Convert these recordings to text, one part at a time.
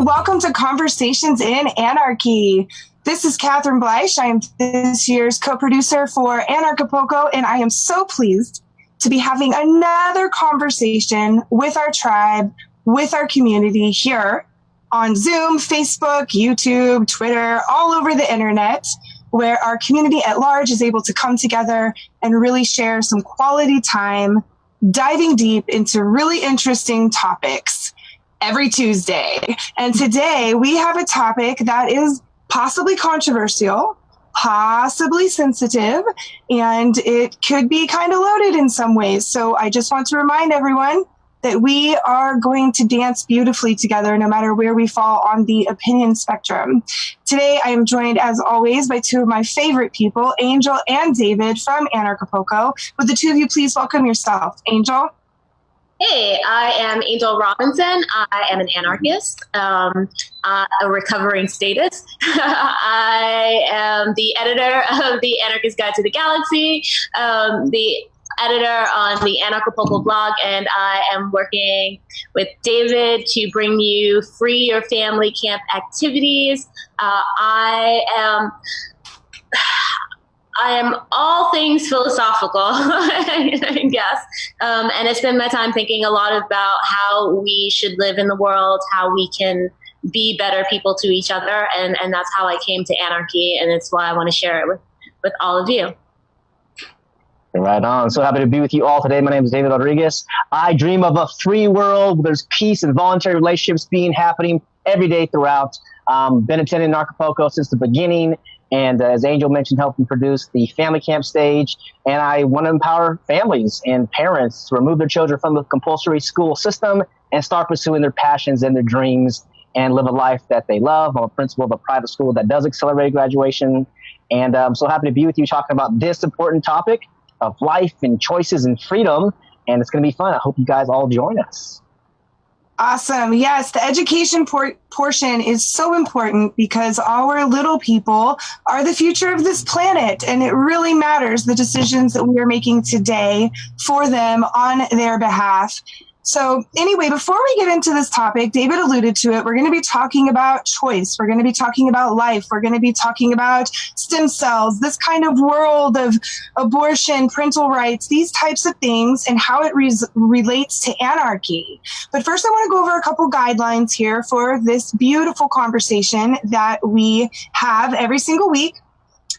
Welcome to Conversations in Anarchy. This is Catherine Bleish. I am this year's co-producer for Anarchapulco, and I am so pleased to be having another conversation with our tribe, with our community here on Zoom, Facebook, YouTube, Twitter, all over the internet, where our community at large is able to come together and really share some quality time, diving deep into really interesting topics every Tuesday. And today we have a topic that is possibly controversial, possibly sensitive, and it could be kind of loaded in some ways. So I just want to remind everyone that we are going to dance beautifully together no matter where we fall on the opinion spectrum. Today, I am joined, as always, by two of my favorite people, Angel and David from Anarchapulco. Would the two of you please welcome yourself? Angel? Hey, I am Angel Robinson. I am an anarchist, a recovering statist. I am the editor of the Anarchist Guide to the Galaxy, the editor on the Anarchapulco blog, and I am working with David to bring you free your family camp activities. I am all things philosophical, I guess. And I spend my time thinking a lot about how we should live in the world, how we can be better people to each other. And that's how I came to Anarchy. And it's why I want to share it with all of you. Right on. So happy to be with you all today. My name is David Rodriguez. I dream of a free world where there's peace and voluntary relationships happening every day throughout. Been attending Anarchapulco since the beginning. And as Angel mentioned, helping produce the family camp stage. And I want to empower families and parents to remove their children from the compulsory school system and start pursuing their passions and their dreams and live a life that they love. I'm a principal of a private school that does accelerate graduation. And I'm so happy to be with you talking about this important topic of life and choices and freedom. And it's going to be fun. I hope you guys all join us. Awesome. Yes, the education portion is so important because our little people are the future of this planet, and it really matters the decisions that we are making today for them on their behalf. So anyway, before we get into this topic, David alluded to it. We're going to be talking about choice. We're going to be talking about life. We're going to be talking about stem cells, this kind of world of abortion, parental rights, these types of things, and how it relates to anarchy. But first, I want to go over a couple guidelines here for this beautiful conversation that we have every single week.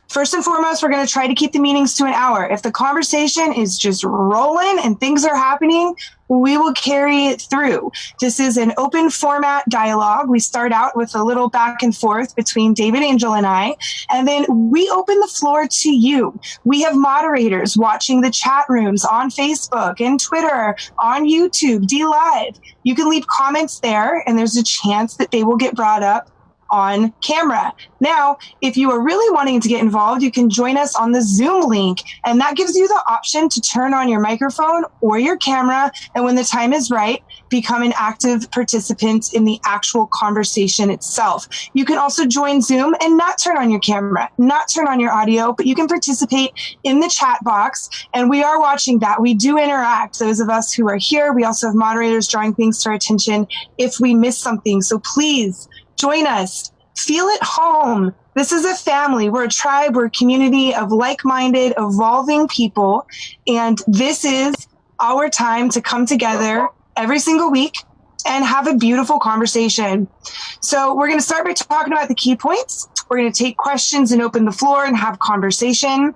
First and foremost, we're going to try to keep the meetings to an hour. If the conversation is just rolling and things are happening, we will carry it through. This is an open format dialogue. We start out with a little back and forth between David, Angel, and I, and then we open the floor to you. We have moderators watching the chat rooms on Facebook and Twitter, on YouTube, DLive. You can leave comments there, and there's a chance that they will get brought up on camera. Now, if you are really wanting to get involved, you can join us on the Zoom link, and that gives you the option to turn on your microphone or your camera, and when the time is right, become an active participant in the actual conversation itself. You can also join Zoom and not turn on your camera, not turn on your audio, but you can participate in the chat box, and we are watching that. We do interact. Those of us who are here, we also have moderators drawing things to our attention if we miss something. So please, join us. Feel at home. This is a family. We're a tribe. We're a community of like-minded, evolving people. And this is our time to come together every single week and have a beautiful conversation. So we're going to start by talking about the key points. We're going to take questions and open the floor and have conversation.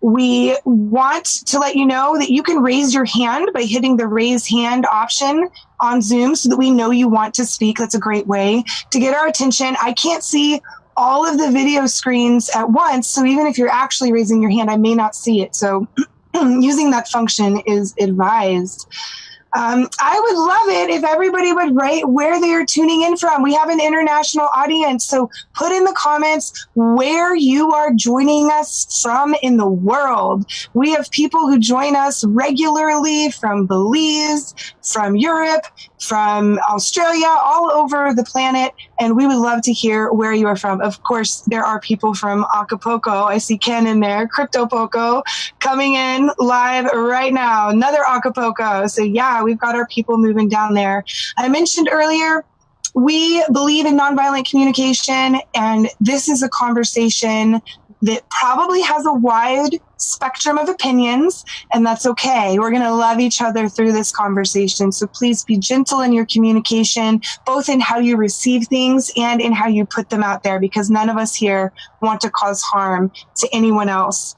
We want to let you know that you can raise your hand by hitting the raise hand option on Zoom so that we know you want to speak. That's a great way to get our attention. I can't see all of the video screens at once, so even if you're actually raising your hand, I may not see it. So using that function is advised. I would love it if everybody would write where they are tuning in from. We have an international audience, so put in the comments where you are joining us from in the world. We have people who join us regularly from Belize, from Europe, from Australia, all over the planet, and we would love to hear where you are from. Of course, there are people from Acapulco. I see Ken in there, CryptoPoco, coming in live right now. Another Acapulco. So yeah, we've got our people moving down there. I mentioned earlier We believe in nonviolent communication, and this is a conversation that probably has a wide spectrum of opinions, and that's okay. We're going to love each other through this conversation. So please be gentle in your communication, both in how you receive things and in how you put them out there, because none of us here want to cause harm to anyone else.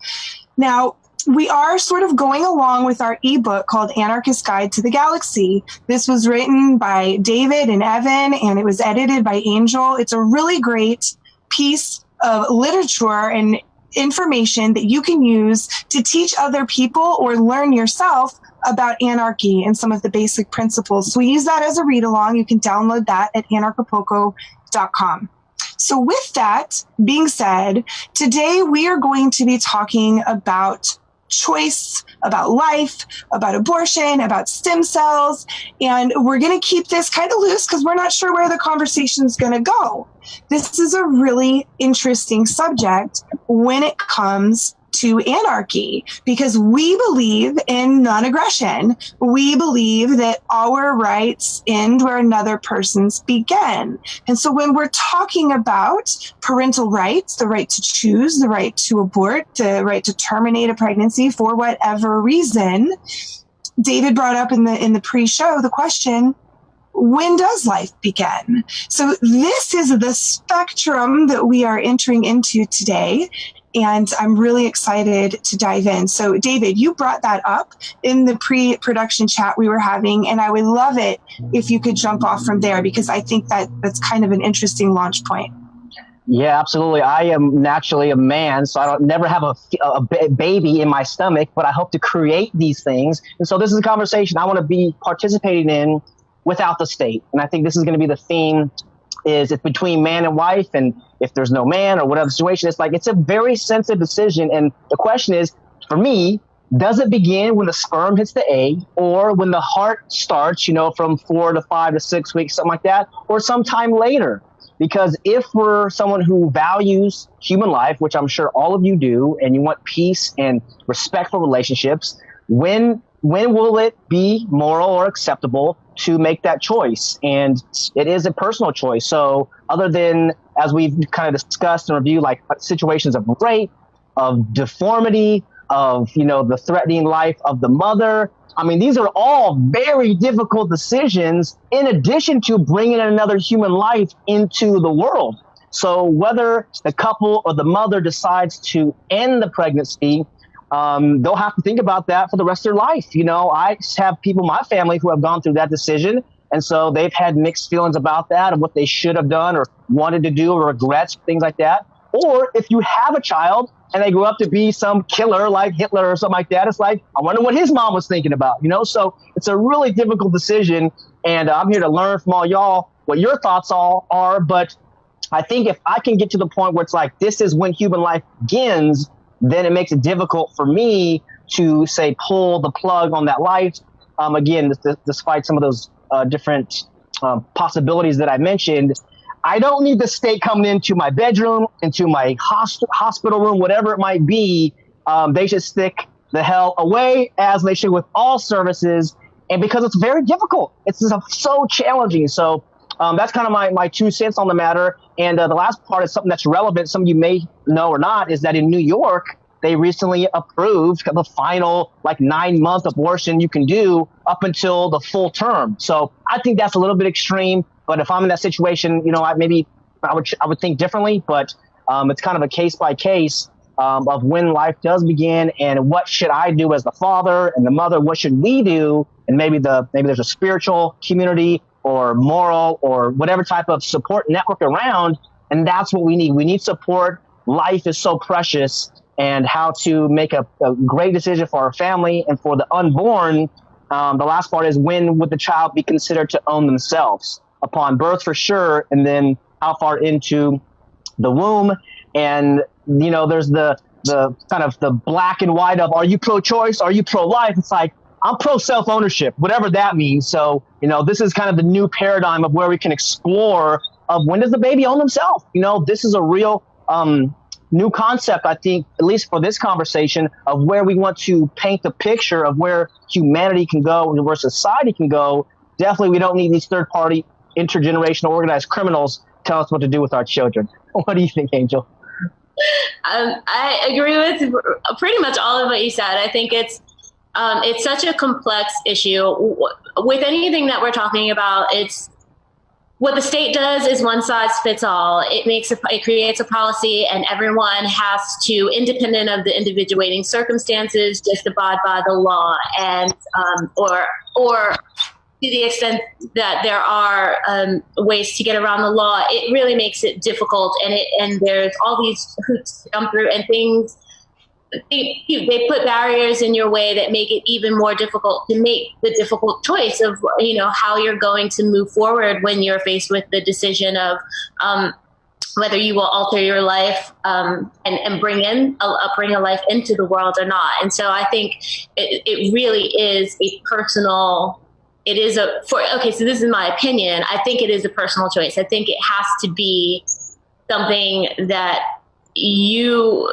Now, we are sort of going along with our ebook called Anarchist Guide to the Galaxy. This was written by David and Evan, and it was edited by Angel. It's a really great piece of literature and information that you can use to teach other people or learn yourself about anarchy and some of the basic principles. So we use that as a read along. You can download that at anarchapulco.com. So with that being said, today we are going to be talking about choice, about life, about abortion, about stem cells. And we're going to keep this kind of loose because we're not sure where the conversation is going to go. This is a really interesting subject when it comes to anarchy, because we believe in non-aggression. We believe that our rights end where another person's begin. And so when we're talking about parental rights, the right to choose, the right to abort, the right to terminate a pregnancy for whatever reason, David brought up in the pre-show the question, when does life begin? So this is the spectrum that we are entering into today. And I'm really excited to dive in. So, David, you brought that up in the pre-production chat we were having, and I would love it if you could jump off from there, because I think that's kind of an interesting launch point. Yeah, absolutely. I am naturally a man, so I don't never have a baby in my stomach, but I hope to create these things. And so this is a conversation I want to be participating in without the state. And I think this is going to be the theme. Is it's between man and wife, and if there's no man or whatever situation, it's a very sensitive decision. And the question is, for me, does it begin when the sperm hits the egg, or when the heart starts, from 4 to 5 to 6 weeks, something like that, or sometime later? Because if we're someone who values human life, which I'm sure all of you do, and you want peace and respectful relationships, when will it be moral or acceptable to make that choice? And it is a personal choice. So other than, as we've kind of discussed and reviewed, like situations of rape, of deformity, of, the threatening life of the mother, I mean, these are all very difficult decisions in addition to bringing another human life into the world. So whether the couple or the mother decides to end the pregnancy, they'll have to think about that for the rest of their life. I have people in my family who have gone through that decision. And so they've had mixed feelings about that and what they should have done or wanted to do or regrets, things like that. Or if you have a child and they grew up to be some killer like Hitler or something like that, it's like, I wonder what his mom was thinking about, So it's a really difficult decision. And I'm here to learn from all y'all what your thoughts all are. But I think if I can get to the point where it's like, this is when human life begins, then it makes it difficult for me to, say, pull the plug on that life. Again, despite some of those different possibilities that I mentioned, I don't need the state coming into my bedroom, into my hospital room, whatever it might be. They should stick the hell away, as they should with all services. And because it's very difficult, it's so challenging. So that's kind of my 2 cents on the matter. And the last part is something that's relevant. Some of you may know or not, is that in New York, they recently approved the final 9-month abortion you can do up until the full term. So I think that's a little bit extreme. But if I'm in that situation, I would think differently. But it's kind of a case by case of when life does begin, and what should I do as the father and the mother? What should we do? And maybe there's a spiritual community or moral or whatever type of support network around. And that's what we need. We need support. Life is so precious, and how to make a great decision for our family and for the unborn. The last part is, when would the child be considered to own themselves? Upon birth, for sure. And then how far into the womb. And, there's the kind of the black and white of, are you pro-choice? Are you pro-life? It's like, I'm pro self-ownership, whatever that means. So, this is kind of the new paradigm of where we can explore of when does the baby own himself? This is a real new concept, I think, at least for this conversation, of where we want to paint the picture of where humanity can go and where society can go. Definitely, we don't need these third-party intergenerational organized criminals tell us what to do with our children. What do you think, Angel? I agree with pretty much all of what you said. I think it's such a complex issue. With anything that we're talking about, it's what the state does is one size fits all. It creates a policy, and everyone has to, independent of the individuating circumstances, just abide by the law, and or to the extent that there are ways to get around the law, it really makes it difficult. And there's all these hoops to jump through and things. They put barriers in your way that make it even more difficult to make the difficult choice of, how you're going to move forward when you're faced with the decision of whether you will alter your life and bring a life into the world or not. And so I think it really is a personal. So this is my opinion. I think it is a personal choice. I think it has to be something that you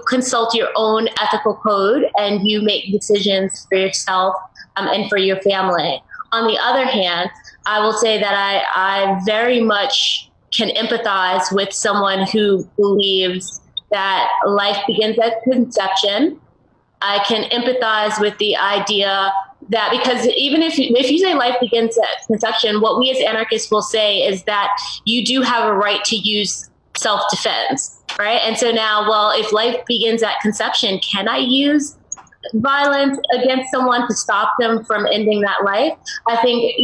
consult your own ethical code and you make decisions for yourself and for your family. On the other hand, I will say that I very much can empathize with someone who believes that life begins at conception. I can empathize with the idea that, because even if you say life begins at conception, what we as anarchists will say is that you do have a right to use self-defense, right? And so now, well, if life begins at conception, can I use violence against someone to stop them from ending that life? I think,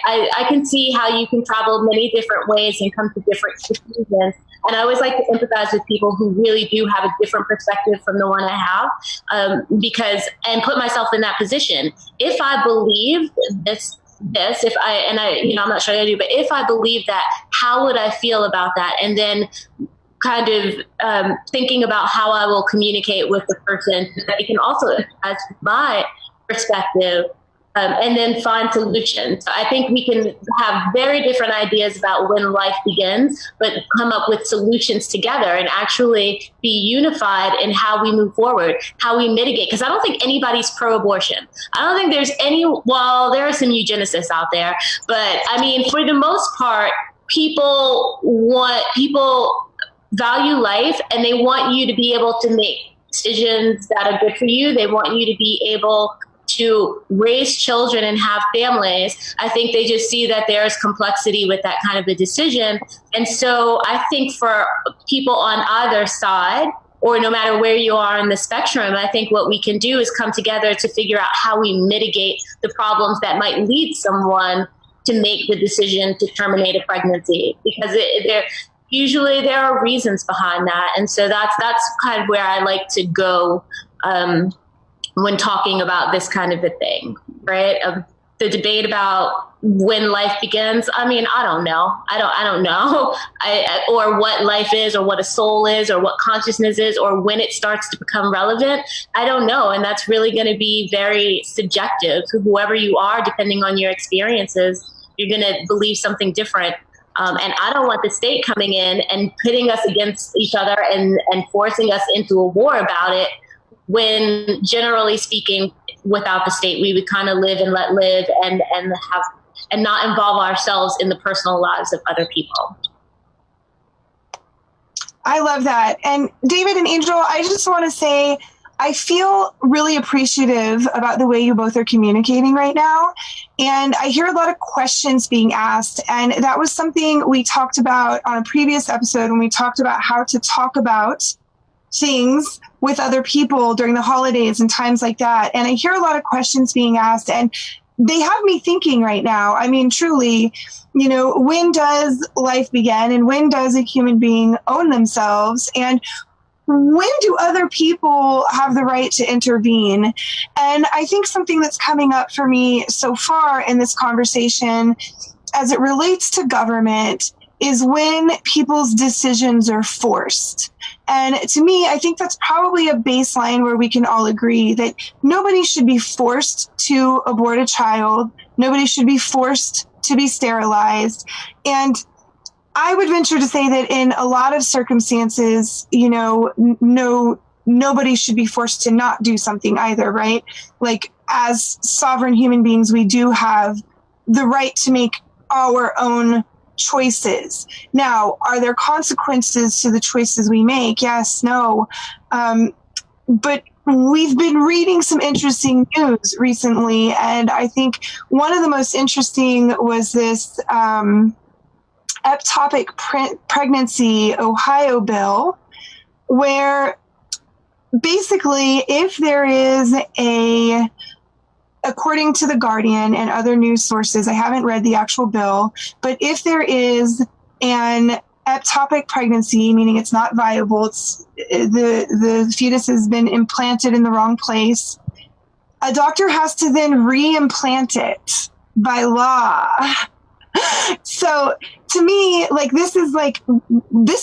I can see how you can travel many different ways and come to different conclusions. And I always like to empathize with people who really do have a different perspective from the one I have, and put myself in that position. If I believe I'm not sure I do, but if I believe that, how would I feel about that? And then kind of thinking about how I will communicate with the person so that it can also as my perspective, and then find solutions. So I think we can have very different ideas about when life begins, but come up with solutions together and actually be unified in how we move forward, how we mitigate. Because I don't think anybody's pro-abortion. I don't think there's well, there are some eugenicists out there, but I mean, for the most part, people value life, and they want you to be able to make decisions that are good for you. They want you to be able to raise children and have families. I think they just see that there's complexity with that kind of a decision. And so I think for people on either side, or no matter where you are in the spectrum, I think what we can do is come together to figure out how we mitigate the problems that might lead someone to make the decision to terminate a pregnancy, because usually there are reasons behind that. And so that's kind of where I like to go when talking about this kind of a thing, right? The debate about when life begins. I mean, I don't know. I don't know. Or what life is, or what a soul is, or what consciousness is, or when it starts to become relevant. I don't know. And that's really going to be very subjective to whoever you are, depending on your experiences. You're going to believe something different. And I don't want the state coming in and pitting us against each other and forcing us into a war about it, when generally speaking, without the state, we would kind of live and let live and not involve ourselves in the personal lives of other people. I love that. And David and Angel, I just want to say, I feel really appreciative about the way you both are communicating right now. And I hear a lot of questions being asked. And that was something we talked about on a previous episode when we talked about how to talk about things with other people during the holidays and times like that. And I hear a lot of questions being asked, and they have me thinking right now. I mean, truly, when does life begin, and when does a human being own themselves? And when do other people have the right to intervene? And I think something that's coming up for me so far in this conversation as it relates to government is when people's decisions are forced. And to me, I think that's probably a baseline where we can all agree that nobody should be forced to abort a child. Nobody should be forced to be sterilized. And I would venture to say that in a lot of circumstances, nobody should be forced to not do something either, right? Like, as sovereign human beings, we do have the right to make our own choices. Now, are there consequences to the choices we make? Yes, no. But we've been reading some interesting news recently, and I think one of the most interesting was this ectopic pregnancy Ohio bill, where basically if there is according to The Guardian and other news sources, I haven't read the actual bill, but if there is an ectopic pregnancy, meaning it's not viable, it's the fetus has been implanted in the wrong place, a doctor has to then re-implant it by law. So to me, this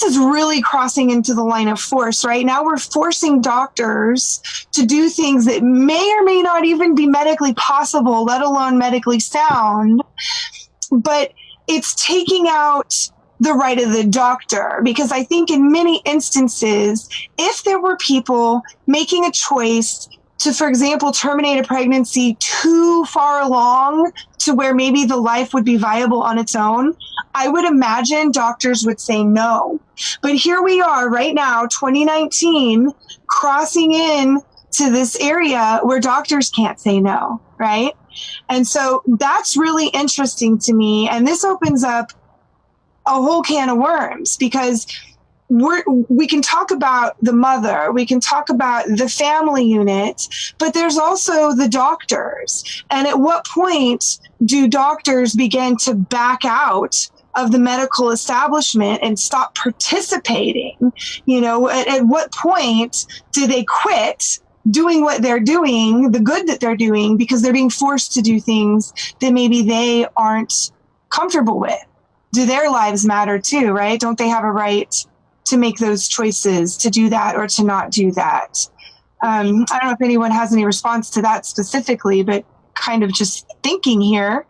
is really crossing into the line of force. Right now, we're forcing doctors to do things that may or may not even be medically possible, let alone medically sound. But it's taking out the right of the doctor, because I think in many instances, if there were people making a choice to, for example, terminate a pregnancy too far along to where maybe the life would be viable on its own, I would imagine doctors would say no. But here we are right now, 2019, crossing in to this area where doctors can't say no, right? And so that's really interesting to me. And this opens up a whole can of worms, because we can talk about the mother, we can talk about the family unit, but there's also the doctors. And at what point do doctors begin to back out of the medical establishment and stop participating? At what point do they quit doing what they're doing, the good that they're doing, because they're being forced to do things that maybe they aren't comfortable with? Do their lives matter too, right? Don't they have a right to make those choices, to do that or to not do that? I don't know if anyone has any response to that specifically, but kind of just thinking here.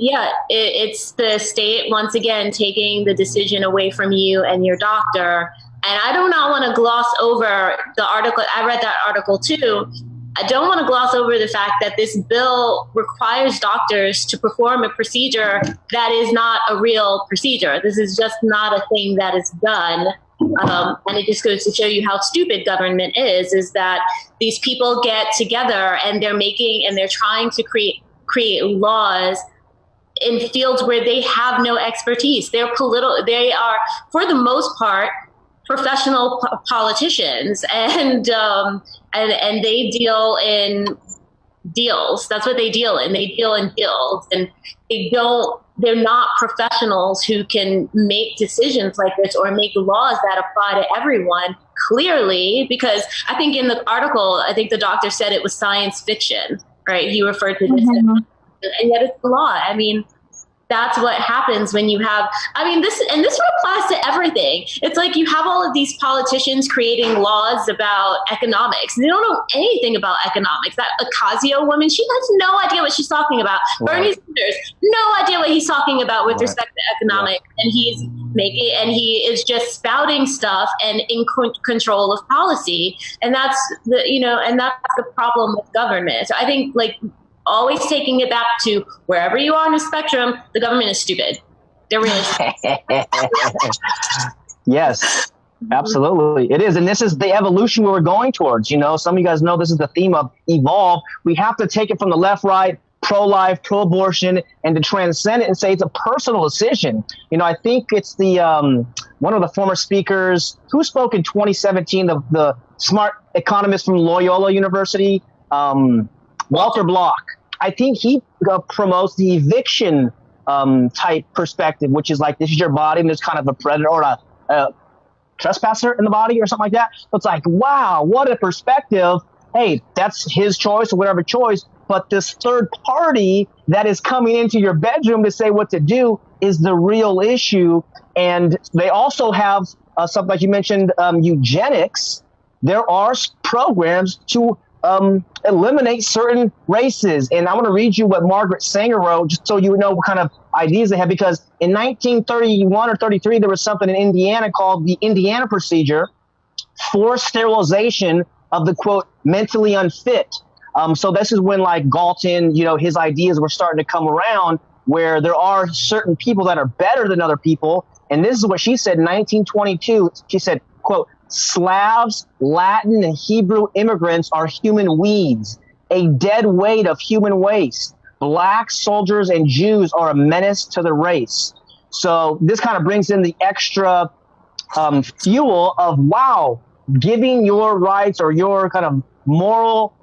Yeah, it's the state, once again, taking the decision away from you and your doctor. And I do not want to gloss over the article. I read that article too. I don't want to gloss over the fact that this bill requires doctors to perform a procedure that is not a real procedure. This is just not a thing that is done. And it just goes to show you how stupid government is that these people get together and they're trying to create laws in fields where they have no expertise. They are, for the most part, professional politicians, and they deal in deals. That's what they deal in. They deal in deals, and they're not professionals who can make decisions like this or make laws that apply to everyone clearly, because I think in the article, I think the doctor said it was science fiction, right? He referred to this, and yet it's the law. I mean, that's what happens when you have, this applies to everything. It's like you have all of these politicians creating laws about economics. They don't know anything about economics. That Ocasio woman, she has no idea what she's talking about. Right. Bernie Sanders, no idea what he's talking about with respect to economics. Yeah. And he is just spouting stuff and in control of policy. And that's the problem with government. So I think always taking it back to wherever you are on the spectrum, the government is stupid. They're really stupid. Yes, absolutely. It is. And this is the evolution we're going towards. Some of you guys know this is the theme of evolve. We have to take it from the left, right, pro-life, pro-abortion, and to transcend it and say it's a personal decision. I think it's the one of the former speakers who spoke in 2017, the smart economist from Loyola University, Walter Block. I think he promotes the eviction type perspective, which is like, this is your body and there's kind of a predator or a trespasser in the body or something like that. So it's like, wow, what a perspective. Hey, that's his choice or whatever choice. But this third party that is coming into your bedroom to say what to do is the real issue. And they also have something like you mentioned, eugenics. There are programs to eliminate certain races. And I want to read you what Margaret Sanger wrote, just so you know what kind of ideas they have, because in 1931 or 33, there was something in Indiana called the Indiana procedure, forced sterilization of the, quote, mentally unfit. So this is when Galton, his ideas were starting to come around. where there are certain people that are better than other people. And this is what she said in 1922. She said, quote, Slavs, Latin, and Hebrew immigrants are human weeds, a dead weight of human waste. Black soldiers and Jews are a menace to the race. So this kind of brings in the extra fuel of, wow, giving your rights or your kind of moral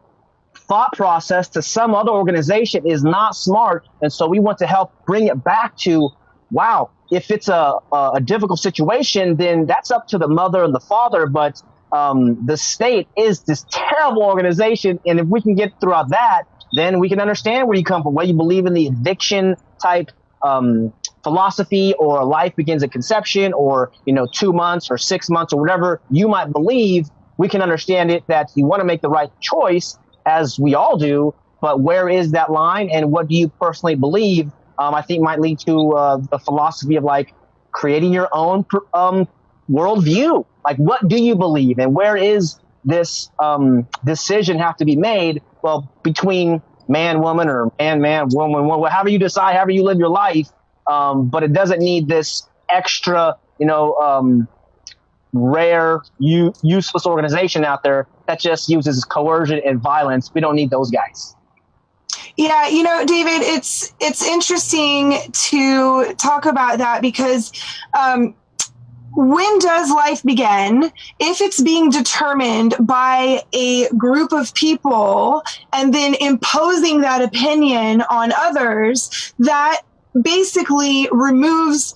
thought process to some other organization is not smart. And so we want to help bring it back to, wow, if it's a difficult situation, then that's up to the mother and the father. But the state is this terrible organization. And if we can get throughout that, then we can understand where you come from, whether you believe in the eviction type philosophy or life begins at conception or, 2 months or 6 months or whatever you might believe. We can understand it that you want to make the right choice, as we all do. But where is that line, and what do you personally believe? I think might lead to the philosophy of like creating your own worldview. Like, what do you believe, and where is this decision have to be made? Well, between man, woman, or man, woman, however you decide, however you live your life. But it doesn't need this extra, rare, useless organization out there that just uses coercion and violence. We don't need those guys. Yeah, David, it's interesting to talk about that because when does life begin? If it's being determined by a group of people and then imposing that opinion on others, that basically removes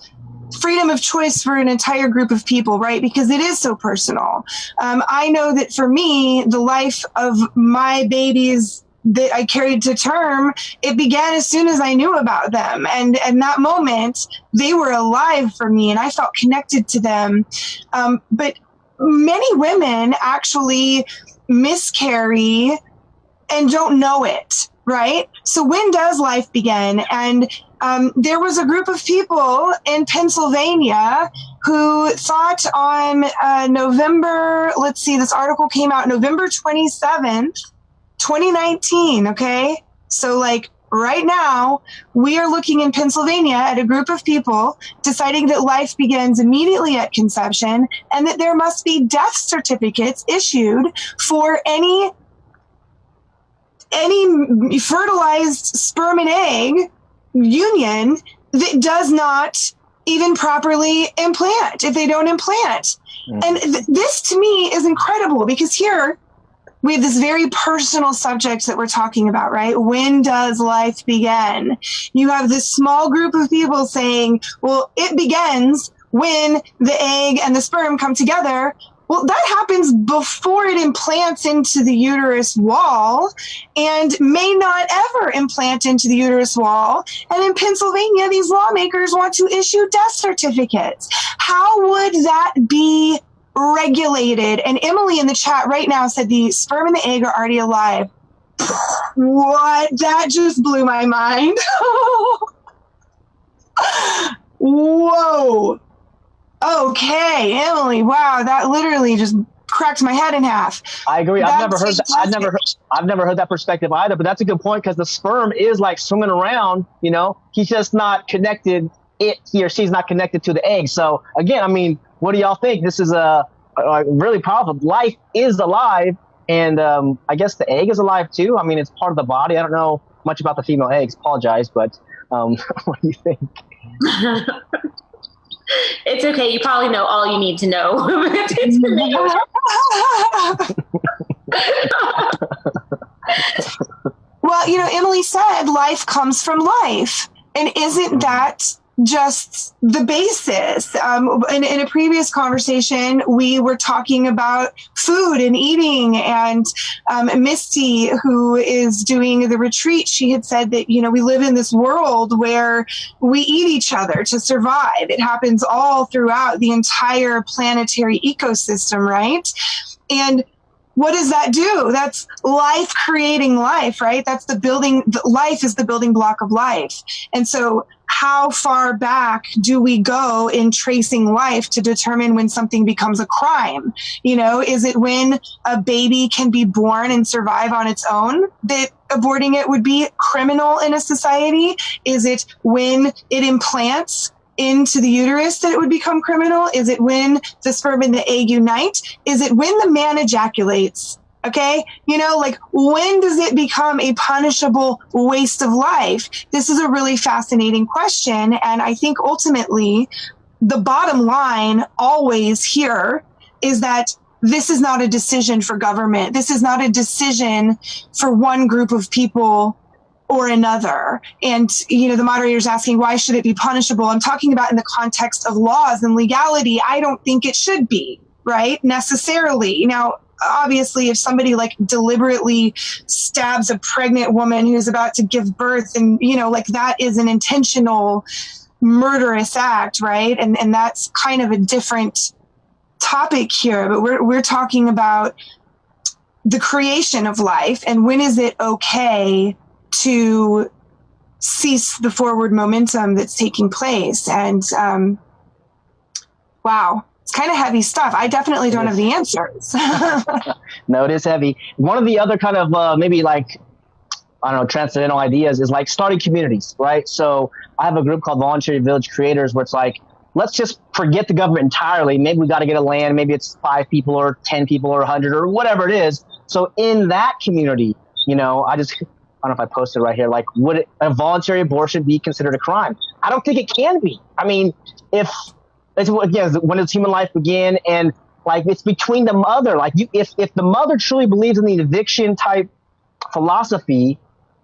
freedom of choice for an entire group of people, right? Because it is so personal. I know that for me, the life of my babies that I carried to term, it began as soon as I knew about them. And that moment, they were alive for me and I felt connected to them. But many women actually miscarry and don't know it, right? So when does life begin? And there was a group of people in Pennsylvania who thought on November, this article came out November 27th, 2019, okay? So right now, we are looking in Pennsylvania at a group of people deciding that life begins immediately at conception and that there must be death certificates issued for any fertilized sperm and egg union that does not even properly implant, if they don't implant. And this to me is incredible because here we have this very personal subject that we're talking about, right? When does life begin? You have this small group of people saying, well, it begins when the egg and the sperm come together. Well, that happens before it implants into the uterus wall and may not ever implant into the uterus wall. And in Pennsylvania, these lawmakers want to issue death certificates. How would that be regulated? And Emily in the chat right now said the sperm and the egg are already alive. What? That just blew my mind. Whoa. Okay, Emily. Wow, that literally just cracked my head in half. I agree. I've never heard that. I've never heard that perspective either. But that's a good point because the sperm is like swimming around. He's just not connected. He or she's not connected to the egg. So again, I mean, what do y'all think? This is a really powerful. Life is alive, and I guess the egg is alive too. I mean, it's part of the body. I don't know much about the female eggs. Apologize, but what do you think? It's okay. You probably know all you need to know. Well, Emily said life comes from life. And isn't that just the basis? In a previous conversation, we were talking about food and eating, and Misty, who is doing the retreat, she had said that, we live in this world where we eat each other to survive. It happens all throughout the entire planetary ecosystem, right? And what does that do? That's life creating life, right? That's life is the building block of life. And so how far back do we go in tracing life to determine when something becomes a crime? You know, is it when a baby can be born and survive on its own that aborting it would be criminal in a society? Is it when it implants into the uterus that it would become criminal? Is it when the sperm and the egg unite? Is it when the man ejaculates? Okay. You know, like, when does it become a punishable waste of life? This is a really fascinating question. And I think ultimately the bottom line always here is that this is not a decision for government. This is not a decision for one group of people or another. And, you know, the moderator's asking, why should it be punishable? I'm talking about in the context of laws and legality. I don't think it should be, right? Necessarily. Now, obviously, if somebody like deliberately stabs a pregnant woman who's about to give birth, and, you know, like, that is an intentional murderous act, right? And that's kind of a different topic here, but we're talking about the creation of life, and when is it okay to cease the forward momentum that's taking place. And wow, it's kind of heavy stuff. I definitely don't have the answers. No, it is heavy. One of the other kind of maybe like, I don't know, transcendental ideas is like starting communities, right? So I have a group called Voluntary Village Creators where it's like, let's just forget the government entirely. Maybe we got to get a land. Maybe it's 5 people or 10 people or 100 or whatever it is. So in that community, you know, I don't know if I posted right here, like, would a voluntary abortion be considered a crime? I don't think it can be. I mean, when does human life begin? And like, it's between the mother. Like, if the mother truly believes in the eviction type philosophy,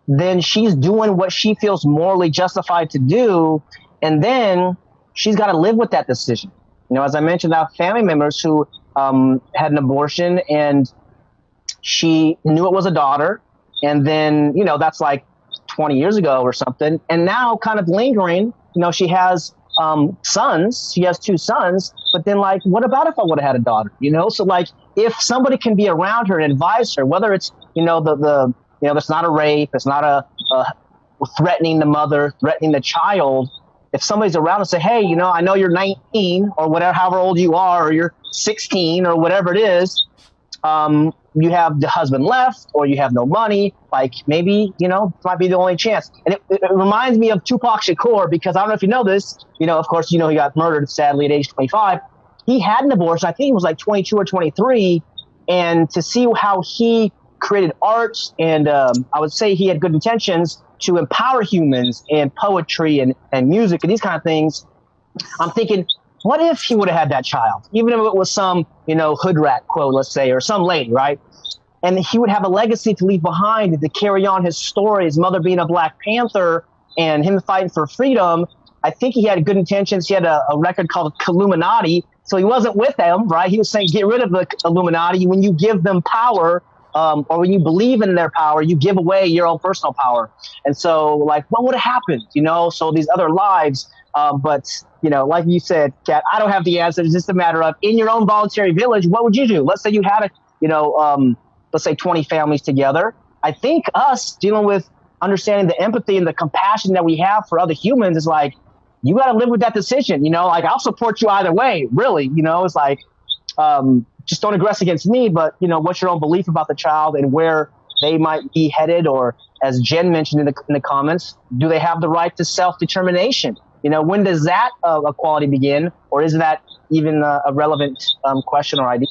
then she's doing what she feels morally justified to do. And then she's got to live with that decision. You know, as I mentioned, I have family members who had an abortion, and she knew it was a daughter. And then, you know, that's like 20 years ago or something. And now kind of lingering, you know, she has sons. She has 2 sons. But then, like, what about if I would have had a daughter? You know, so like, if somebody can be around her and advise her, whether it's, you know, you know, it's not a rape, it's not a threatening the mother, threatening the child. If somebody's around and say, hey, you know, I know you're 19 or whatever, however old you are, or you're 16 or whatever it is, you have the husband left, or you have no money, like, maybe, you know, might be the only chance. And it reminds me of Tupac Shakur, because I don't know if you know this, you know, of course, you know, he got murdered sadly at age 25. He had an abortion. I think he was like 22 or 23. And to see how he created art, and I would say he had good intentions to empower humans in poetry and music and these kind of things. I'm thinking, what if he would have had that child? Even if it was some, you know, hood rat quote, let's say, or some lady, right? And he would have a legacy to leave behind to carry on his story, his mother being a Black Panther and him fighting for freedom. I think he had good intentions. He had a record called Illuminati. So he wasn't with them, right? He was saying, get rid of the Illuminati. When you give them power, or when you believe in their power, you give away your own personal power. And so, like, what would have happened? You know, so these other lives, but, you know, like you said, Kat, I don't have the answer. It's just a matter of, in your own voluntary village, what would you do? Let's say you had let's say 20 families together. I think us dealing with understanding the empathy and the compassion that we have for other humans is like, you got to live with that decision. You know, like, I'll support you either way, really. You know, it's like, just don't aggress against me, but, you know, what's your own belief about the child and where they might be headed? Or, as Jen mentioned in the comments, do they have the right to self-determination? You know, when does that equality begin? Or is that even a relevant question or idea?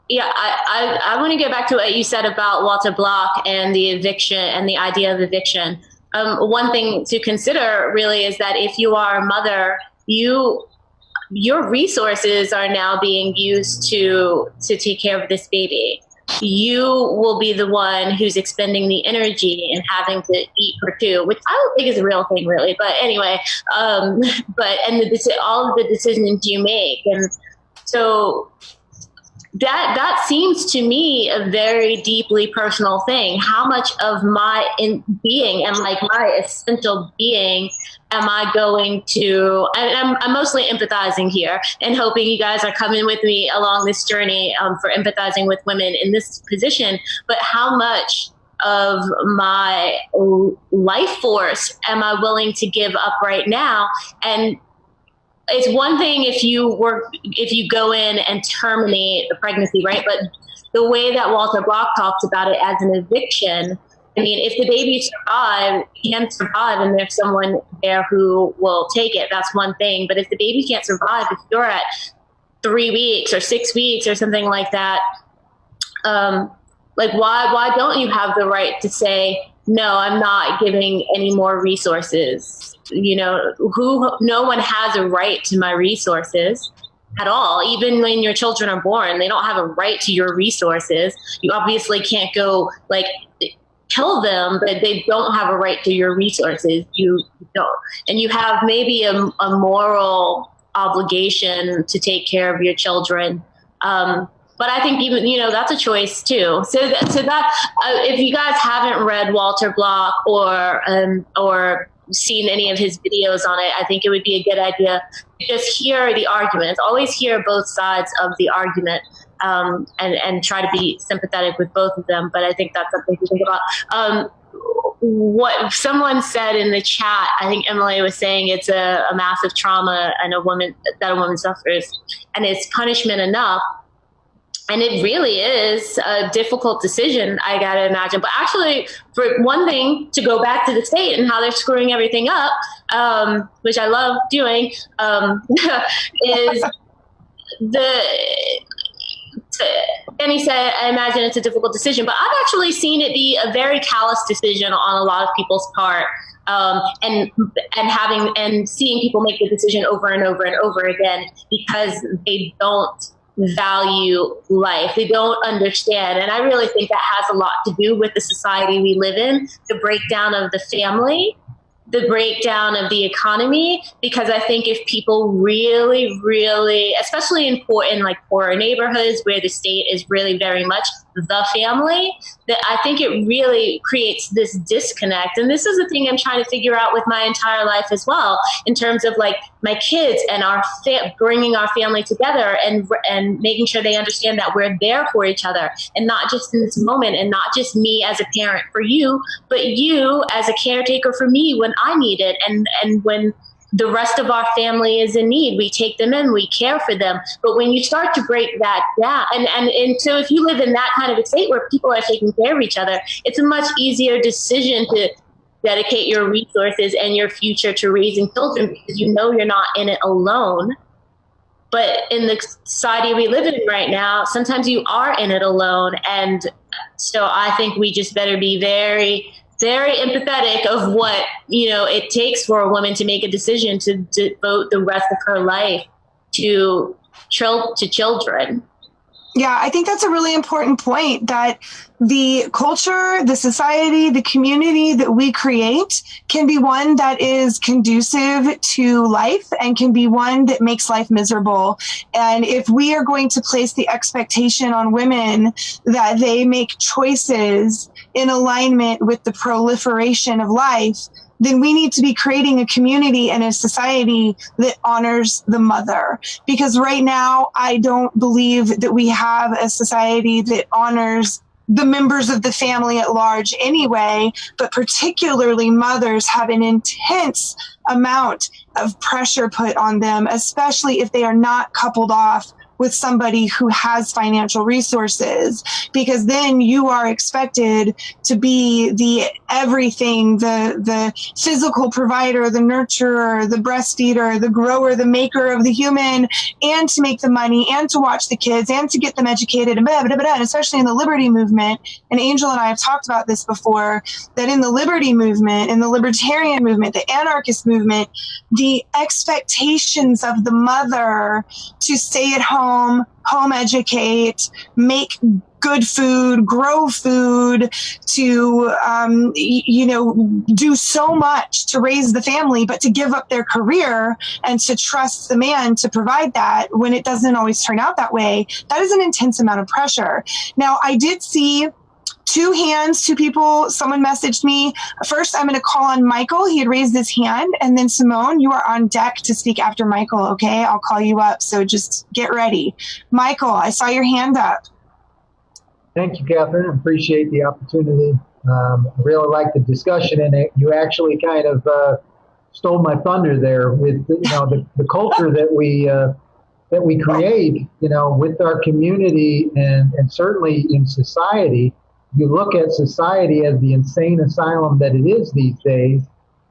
Yeah, I want to get back to what you said about Walter Block and the eviction and the idea of eviction. One thing to consider really is that if you are a mother, your resources are now being used to take care of this baby. You will be the one who's expending the energy and having to eat for 2, which I don't think is a real thing, really. But anyway, all of the decisions you make, and so that seems to me a very deeply personal thing. How much of my being and like my essential being am I going to, I'm mostly empathizing here and hoping you guys are coming with me along this journey for empathizing with women in this position, but how much of my life force am I willing to give up right now? And it's one thing if you go in and terminate the pregnancy, right? But the way that Walter Block talks about it as an eviction, I mean, if the baby can survive and there's someone there who will take it, that's one thing. But if the baby can't survive, if you're at 3 weeks or 6 weeks or something like that, like why don't you have the right to say, no, I'm not giving any more resources? You know, no one has a right to my resources at all. Even when your children are born, they don't have a right to your resources. You obviously can't go like kill them, but they don't have a right to your resources. You don't. And you have maybe a moral obligation to take care of your children. But I think even, you know, that's a choice too. So that if you guys haven't read Walter Block or seen any of his videos on it, I think it would be a good idea to just hear the arguments. Always hear both sides of the argument, and try to be sympathetic with both of them. But I think that's something to think about. What someone said in the chat, I think Emily was saying it's a massive trauma and a woman suffers, and it's punishment enough. And it really is a difficult decision, I got to imagine. But actually, for one thing, to go back to the state and how they're screwing everything up, which I love doing, is Annie said, I imagine it's a difficult decision. But I've actually seen it be a very callous decision on a lot of people's part. And seeing people make the decision over and over and over again because they don't value life. They don't understand. And I really think that has a lot to do with the society we live in, the breakdown of the family, the breakdown of the economy, because I think if people really, really, especially in poorer neighborhoods where the state is really very much the family, that I think it really creates this disconnect. And this is the thing I'm trying to figure out with my entire life as well, in terms of like my kids and our bringing our family together and making sure they understand that we're there for each other, and not just in this moment, and not just me as a parent for you, but you as a caretaker for me when I need it, and when the rest of our family is in need, we take them in, we care for them. But when you start to break that down, and so if you live in that kind of a state where people are taking care of each other, it's a much easier decision to dedicate your resources and your future to raising children, because you know you're not in it alone. But in the society we live in right now, sometimes you are in it alone. And so I think we just better be very, very empathetic of what, you know, it takes for a woman to make a decision to devote the rest of her life to children. Yeah, I think that's a really important point, that the culture, the society, the community that we create can be one that is conducive to life and can be one that makes life miserable. And if we are going to place the expectation on women that they make choices in alignment with the proliferation of life, then we need to be creating a community and a society that honors the mother. Because right now, I don't believe that we have a society that honors the members of the family at large anyway, but particularly mothers have an intense amount of pressure put on them, especially if they are not coupled off with somebody who has financial resources, because then you are expected to be the everything, the physical provider, the nurturer, the breastfeeder, the grower, the maker of the human, and to make the money and to watch the kids and to get them educated, and blah, blah, blah, blah. And especially in the liberty movement, and Angel and I have talked about this before, that in the liberty movement, in the libertarian movement, the anarchist movement, the expectations of the mother to stay at home educate, make good food, grow food, to, do so much to raise the family, but to give up their career and to trust the man to provide that when it doesn't always turn out that way, that is an intense amount of pressure. Now, I did see two people, someone messaged me. First, I'm going to call on Michael. He had raised his hand. And then Simone, you are on deck to speak after Michael, okay? I'll call you up, so just get ready. Michael, I saw your hand up. Thank you, Catherine. I appreciate the opportunity I really like the discussion, and you actually kind of stole my thunder there with the culture that we create, with our community and certainly in society. You look at society as the insane asylum that it is these days.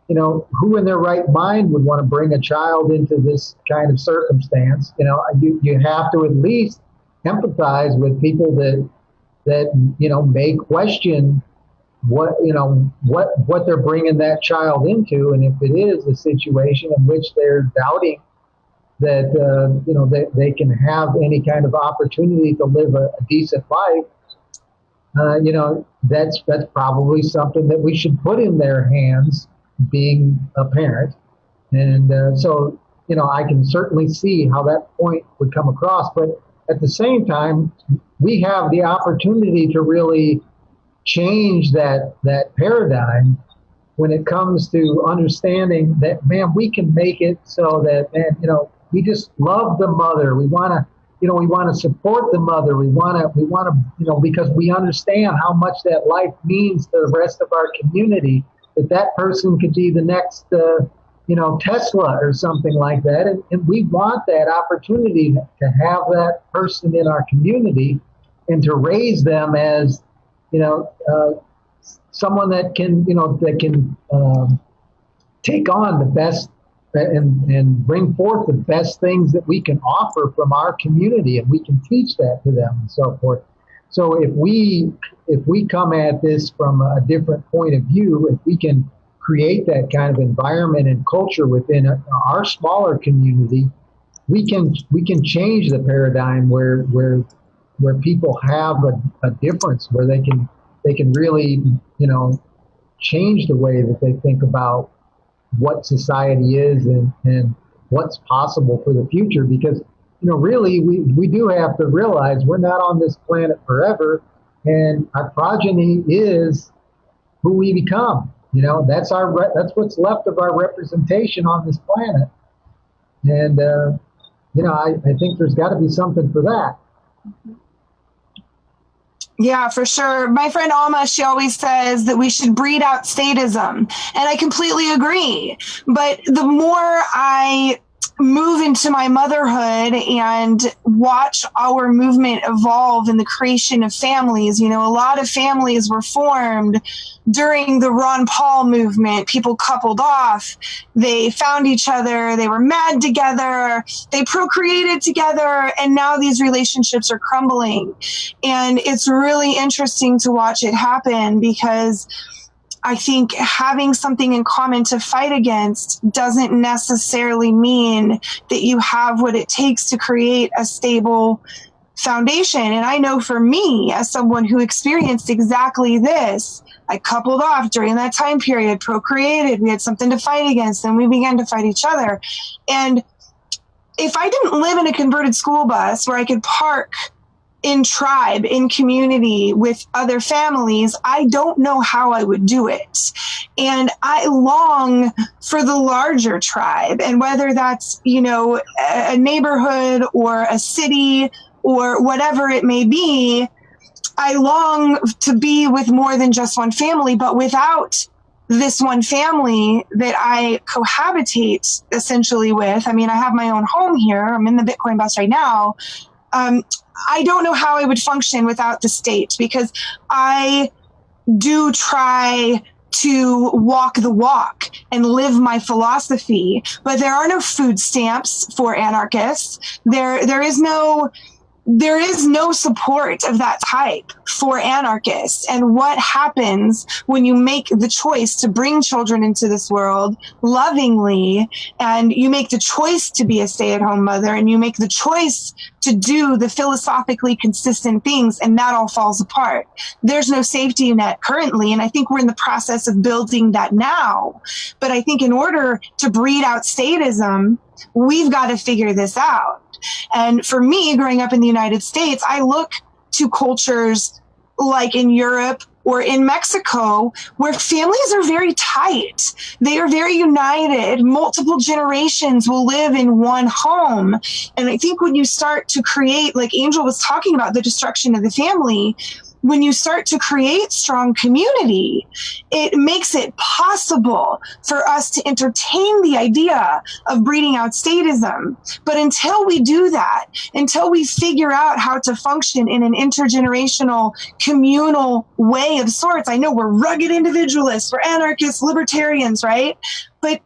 Who in their right mind would want to bring a child into this kind of circumstance? You have to at least empathize with people that may question what they're bringing that child into, and if it is a situation in which they're doubting that that they can have any kind of opportunity to live a decent life, that's probably something that we should put in their hands, being a parent. And so I can certainly see how that point would come across, but at the same time, we have the opportunity to really change that paradigm when it comes to understanding that, man, we can make it so that, man, we just love the mother. We want to support the mother. We want to, because we understand how much that life means to the rest of our community, that person could be the next, Tesla or something like that. And we want that opportunity to have that person in our community and to raise them as, someone that can take on the best and bring forth the best things that we can offer from our community, and we can teach that to them and so forth. So if we come at this from a different point of view, if we can create that kind of environment and culture within our smaller community, we can change the paradigm where people have a difference, where they can really change the way that they think about what society is and what's possible for the future. Because really we do have to realize we're not on this planet forever, and our progeny is who we become. That's what's left of our representation on this planet. And I think there's got to be something for that. Yeah, for sure. My friend Alma, she always says that we should breed out statism. And I completely agree. But the more I move into my motherhood and watch our movement evolve in the creation of families, a lot of families were formed during the Ron Paul movement. People coupled off, they found each other, they were mad together, they procreated together, and now these relationships are crumbling. And it's really interesting to watch it happen, because I think having something in common to fight against doesn't necessarily mean that you have what it takes to create a stable foundation. And I know for me, as someone who experienced exactly this, I coupled off during that time period, procreated, we had something to fight against, and we began to fight each other. And if I didn't live in a converted school bus where I could park in tribe, in community with other families, I don't know how I would do it. And I long for the larger tribe. And whether that's, a neighborhood or a city or whatever it may be, I long to be with more than just one family. But without this one family that I cohabitate essentially with, I have my own home here. I'm in the Bitcoin bus right now. I don't know how I would function without the state, because I do try to walk the walk and live my philosophy, but there are no food stamps for anarchists. There is no support of that type for anarchists. And what happens when you make the choice to bring children into this world lovingly, and you make the choice to be a stay-at-home mother, and you make the choice to do the philosophically consistent things, and that all falls apart. There's no safety net currently, and I think we're in the process of building that now. But I think in order to breed out statism, we've got to figure this out. And for me, growing up in the United States, I look to cultures like in Europe or in Mexico, where families are very tight. They are very united. Multiple generations will live in one home. And I think when you start to create, like Angel was talking about, the destruction of the family, when you start to create strong community, it makes it possible for us to entertain the idea of breeding out statism. But until we do that, until we figure out how to function in an intergenerational, communal way of sorts, I know we're rugged individualists, we're anarchists, libertarians, right? But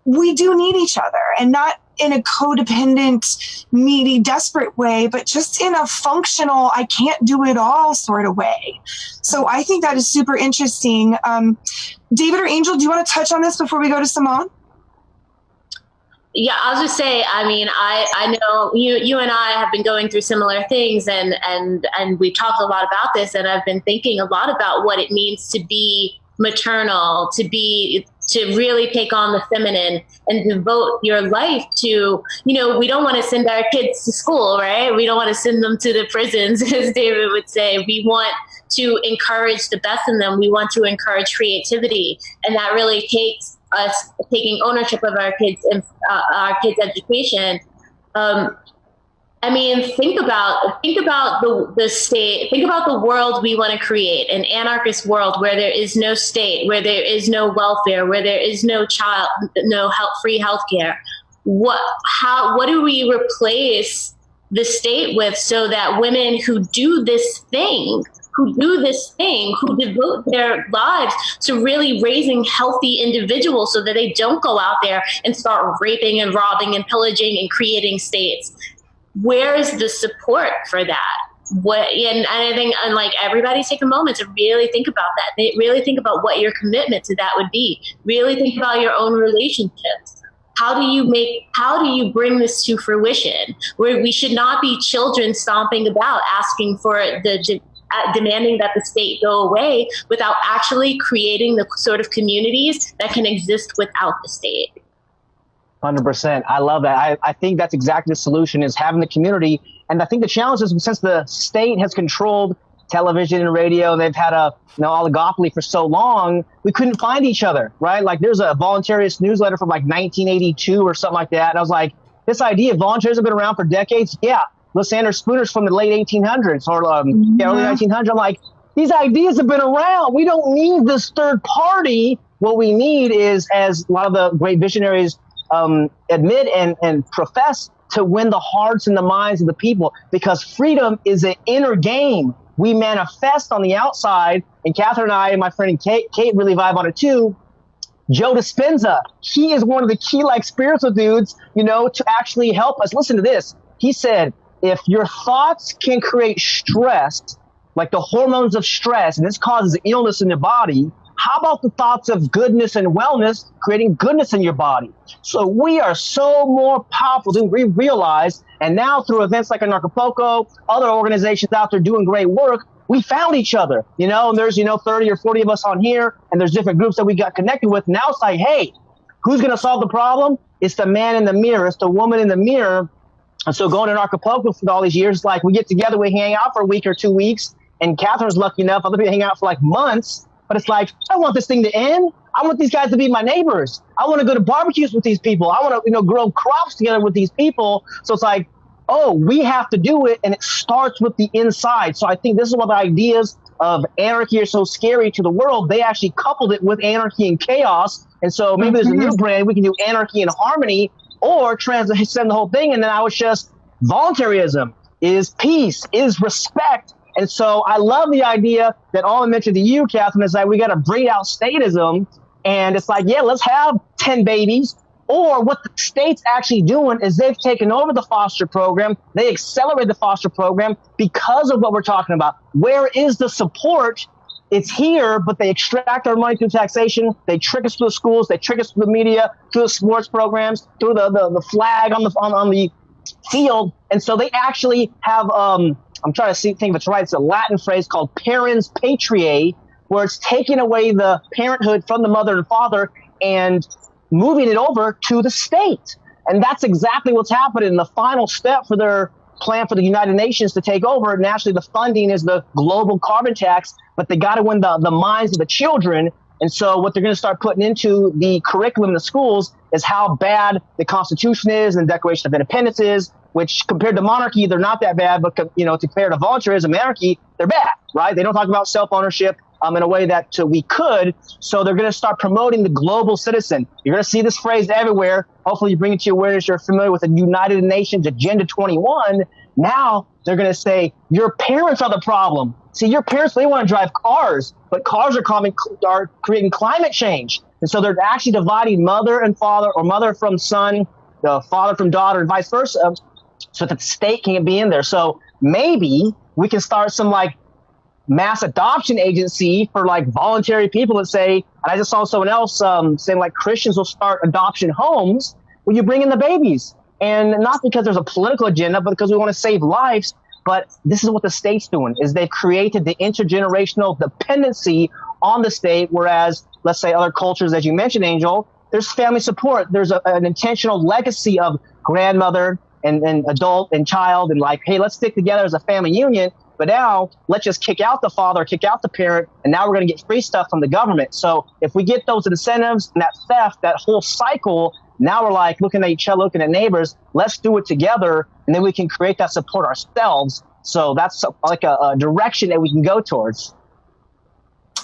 we do need each other, and not in a codependent, needy, desperate way, but just in a functional, I can't do it all sort of way. So I think that is super interesting. David or Angel, do you want to touch on this before we go to Simone? Yeah, I'll just say, I mean, I know you and I have been going through similar things, and we've talked a lot about this, and I've been thinking a lot about what it means to be maternal, to really take on the feminine and devote your life to, we don't want to send our kids to school, right? We don't want to send them to the prisons, as David would say. We want to encourage the best in them. We want to encourage creativity. And that really takes us taking ownership of our kids and our kids' education. I mean, think about the state, think about the world we want to create, an anarchist world where there is no state, where there is no welfare, where there is no free healthcare. What do we replace the state with so that women who do this thing, who devote their lives to really raising healthy individuals so that they don't go out there and start raping and robbing and pillaging and creating states? Where is the support for that? And I think, like, everybody take a moment to really think about that. Really think about what your commitment to that would be. Really think about your own relationships. How do you bring this to fruition? Where we should not be children stomping about asking for demanding that the state go away without actually creating the sort of communities that can exist without the state. 100%. I love that. I think that's exactly the solution, is having the community. And I think the challenge is, since the state has controlled television and radio, and they've had a oligopoly for so long, we couldn't find each other, right? Like, there's a voluntarist newsletter from like 1982 or something like that. And I was like, this idea of volunteers have been around for decades. Yeah. Lysander Spooner's from the late 1800s or early 1900s. I'm like, these ideas have been around. We don't need this third party. What we need is, as a lot of the great visionaries admit and profess, to win the hearts and the minds of the people, because freedom is an inner game. We manifest on the outside, and Catherine and I and my friend Kate really vibe on it too. Joe Dispenza, he is one of the key spiritual dudes, to actually help us. Listen to this. He said, if your thoughts can create stress, like the hormones of stress, and this causes illness in the body, how about the thoughts of goodness and wellness, creating goodness in your body? So we are so more powerful than we realize. And now through events like Anarchapulco, other organizations out there doing great work, we found each other, and there's, 30 or 40 of us on here, and there's different groups that we got connected with. Now it's like, hey, who's going to solve the problem? It's the man in the mirror. It's the woman in the mirror. And so going to Anarchapulco for all these years, like, we get together, we hang out for a week or 2 weeks, and Catherine's lucky enough, other people hang out for like months. But it's like, I want this thing to end. I want these guys to be my neighbors. I want to go to barbecues with these people. I want to, grow crops together with these people. So it's like, oh, we have to do it. And it starts with the inside. So I think this is what the ideas of anarchy are so scary to the world. They actually coupled it with anarchy and chaos. And so maybe there's a new brand. We can do anarchy and harmony, or transcend the whole thing. And then I was just, voluntarism is peace, is respect. And so I love the idea that all I mentioned to you, Catherine, is that we got to breed out statism. And it's like, yeah, let's have 10 babies. Or what the state's actually doing is they've taken over the foster program. They accelerate the foster program because of what we're talking about. Where is the support? It's here, but they extract our money through taxation. They trick us through the schools. They trick us through the media, through the sports programs, through the flag on the field. And so they actually have I'm trying to think if it's right. It's a Latin phrase called parens patriae, where it's taking away the parenthood from the mother and father and moving it over to the state. And that's exactly what's happening. The final step for their plan for the United Nations to take over, and actually the funding is the global carbon tax, but they got to win the minds of the children. And so what they're going to start putting into the curriculum in the schools is how bad the Constitution is and the Declaration of Independence is, which compared to monarchy, they're not that bad, but compared to voluntarism, anarchy, they're bad, right? They don't talk about self-ownership in a way that we could. So they're going to start promoting the global citizen. You're going to see this phrase everywhere. Hopefully you bring it to your awareness. You're familiar with the United Nations Agenda 21. Now they're going to say your parents are the problem. See, your parents, they want to drive cars, but cars are creating climate change. And so they're actually dividing mother and father, or mother from son, the father from daughter, and vice versa, so that the state can be in there. So maybe we can start some mass adoption agency for voluntary people that say, and I just saw someone else saying Christians will start adoption homes where you bring in the babies. And not because there's a political agenda, but because we want to save lives. But this is what the state's doing, is they've created the intergenerational dependency on the state, whereas, let's say, other cultures, as you mentioned, Angel, there's family support. There's an intentional legacy of grandmother and adult and child, and hey, let's stick together as a family union. But now let's just kick out the father, kick out the parent, and now we're going to get free stuff from the government. So if we get those incentives and that theft, that whole cycle, now we're looking at each other, looking at neighbors, let's do it together, and then we can create that support ourselves. So that's a direction that we can go towards.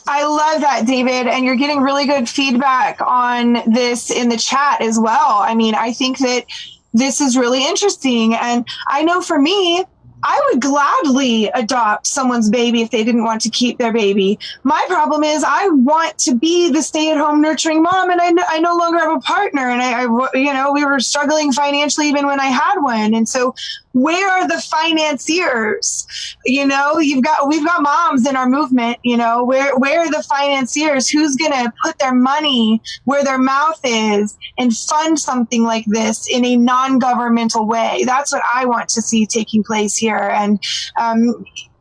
I love that, David. And you're getting really good feedback on this in the chat as well. I mean, I think that this is really interesting. And I know for me, I would gladly adopt someone's baby if they didn't want to keep their baby. My problem is I want to be the stay-at-home nurturing mom, and I no longer have a partner, and we were struggling financially even when I had one. And so where are the financiers? We've got moms in our movement, where are the financiers? Who's going to put their money where their mouth is and fund something like this in a non-governmental way? That's what I want to see taking place here. And,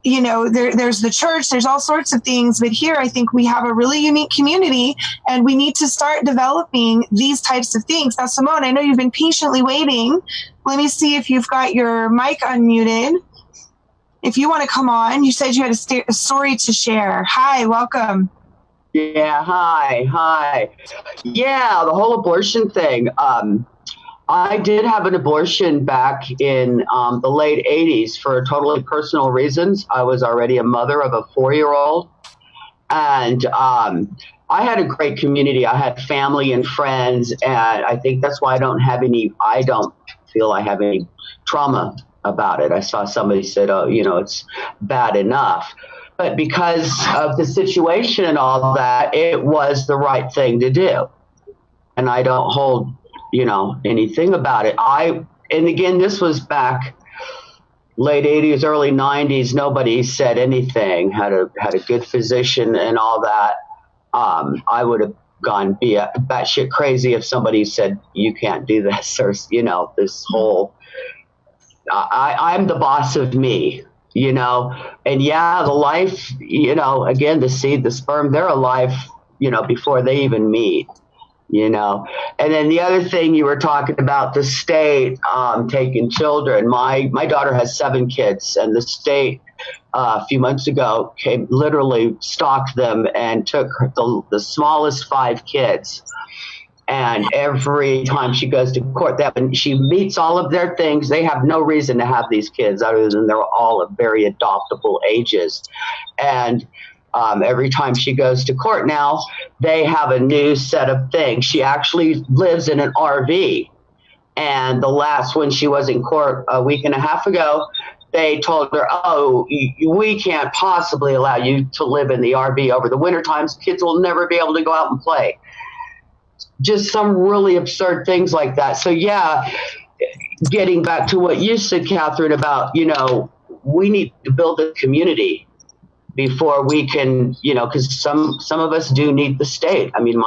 there's the church, there's all sorts of things. But here, I think we have a really unique community, and we need to start developing these types of things. Now, Simone, I know you've been patiently waiting. Let me see if you've got your mic unmuted. If you want to come on, you said you had a story to share. Hi, welcome. Yeah, hi. Yeah, the whole abortion thing. I did have an abortion back in the late 80s for totally personal reasons. I was already a mother of a 4-year-old. And I had a great community. I had family and friends. And I think that's why I don't feel I have any trauma about it. I saw somebody said, it's bad enough. But because of the situation and all that, it was the right thing to do. And I don't hold anything about it. And again, this was back late 80s, early 90s. Nobody said anything, had a good physician and all that. I would have gone batshit crazy if somebody said, you can't do this, or, this whole, I'm the boss of me, and yeah, the life, again, the seed, the sperm, they're alive, before they even meet. And then the other thing you were talking about, the state taking children. My daughter has 7 kids, and the state a few months ago literally stalked them and took the smallest 5 kids. And every time she goes to court, she meets all of their things. They have no reason to have these kids other than they're all of very adoptable ages. And every time she goes to court now, they have a new set of things. She actually lives in an RV. And when she was in court a week and a half ago, they told her, we can't possibly allow you to live in the RV over the winter times. Kids will never be able to go out and play. Just some really absurd things like that. So, yeah, getting back to what you said, Catherine, about, we need to build a community before we can, because some of us do need the state. I mean,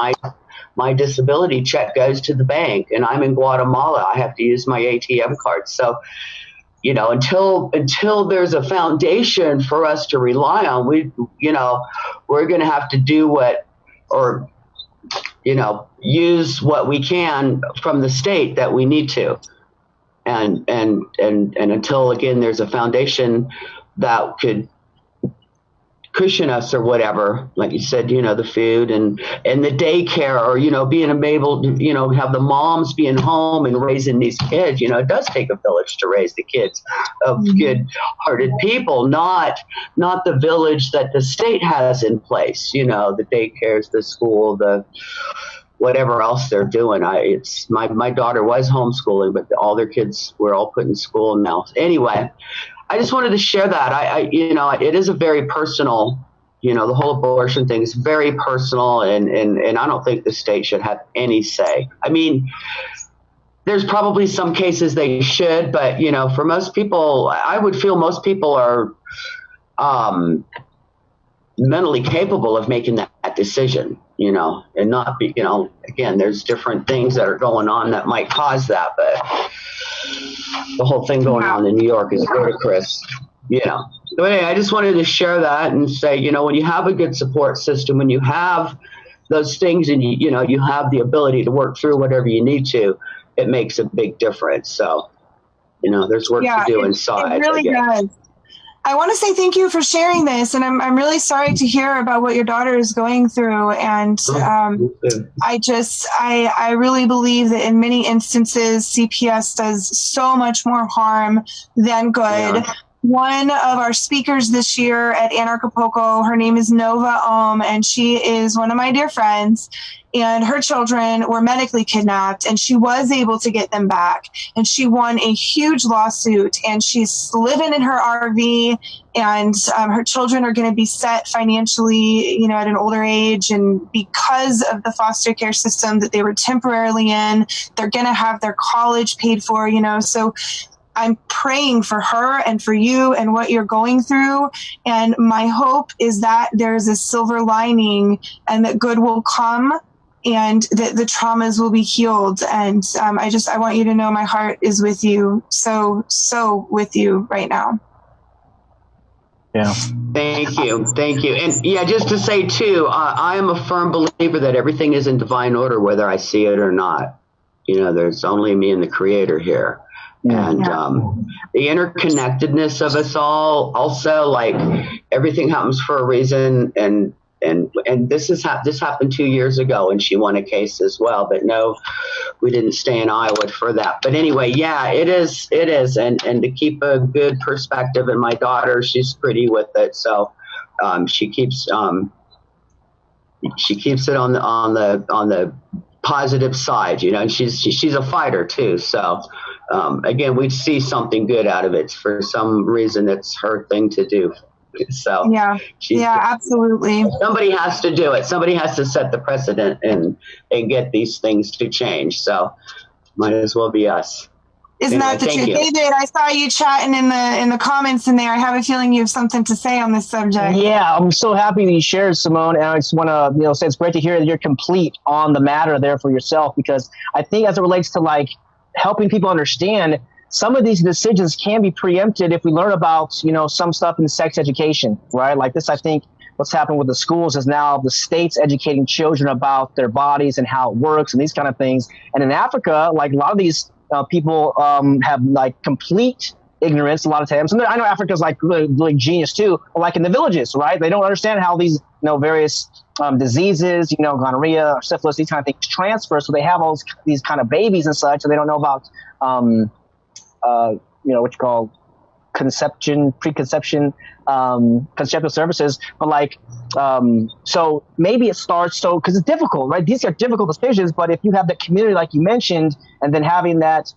my disability check goes to the bank, and I'm in Guatemala. I have to use my ATM card. So, until there's a foundation for us to rely on, we're going to have to do use what we can from the state that we need to. And until, again, there's a foundation that could cushion us or whatever, like you said, the food and the daycare, or, being able to, have the moms being home and raising these kids. It does take a village to raise the kids of good-hearted people, not the village that the state has in place, the daycares, the school, the whatever else they're doing. My daughter was homeschooling, but all their kids were all put in school now. Anyway, I just wanted to share that. It is a very personal, the whole abortion thing is very personal, and I don't think the state should have any say. I mean, there's probably some cases they should, but, for most people, I would feel most people are mentally capable of making that decision, and not be, again, there's different things that are going on that might cause that, but the whole thing going on in New York is ludicrous, So anyway, I just wanted to share that and say, when you have a good support system, when you have those things and you have the ability to work through whatever you need to, it makes a big difference. So, there's work to do inside. It really does. I want to say thank you for sharing this, and I'm really sorry to hear about what your daughter is going through. And I really believe that in many instances, CPS does so much more harm than good. Yeah. One of our speakers this year at Anarchapulco, her name is Nova and she is one of my dear friends. And her children were medically kidnapped, and she was able to get them back. And she won a huge lawsuit, and she's living in her RV, and her children are going to be set financially, at an older age. And because of the foster care system that they were temporarily in, they're going to have their college paid for, So I'm praying for her and for you and what you're going through. And my hope is that there's a silver lining and that good will come, and that the traumas will be healed. And I want you to know my heart is with you. So with you right now. Yeah. Thank you. And just to say too, I am a firm believer that everything is in divine order, whether I see it or not. There's only me and the Creator here. And the interconnectedness of us all, also, like, everything happens for a reason, and this happened 2 years ago, and she won a case as well. But no, we didn't stay in Iowa for that. But anyway, it is, and to keep a good perspective. And my daughter, she's pretty with it, so she keeps it on the positive side, and she's a fighter too. So again, we see something good out of it. For some reason, it's her thing to do. So absolutely. Somebody has to do it. Somebody has to set the precedent and get these things to change. So might as well be us. Isn't that the truth? David, I saw you chatting in the comments in there. I have a feeling you have something to say on this subject. Yeah, I'm so happy that you shared, Simone. And I just want to say it's great to hear that you're complete on the matter there for yourself, because I think as it relates to like helping people understand, some of these decisions can be preempted if we learn about, some stuff in sex education, right? Like this, I think what's happened with the schools is now the state's educating children about their bodies and how it works and these kind of things. And in Africa, like a lot of these people have like complete ignorance a lot of times. And I know Africa's like really genius too, but like in the villages, right? They don't understand how these, various diseases, gonorrhea or syphilis, these kind of things transfer. So they have all these kind of babies and such, and they don't know about what you call preconception, conceptual services. But like, so maybe it starts, because it's difficult, right? These are difficult decisions, but if you have that community, like you mentioned, and then having that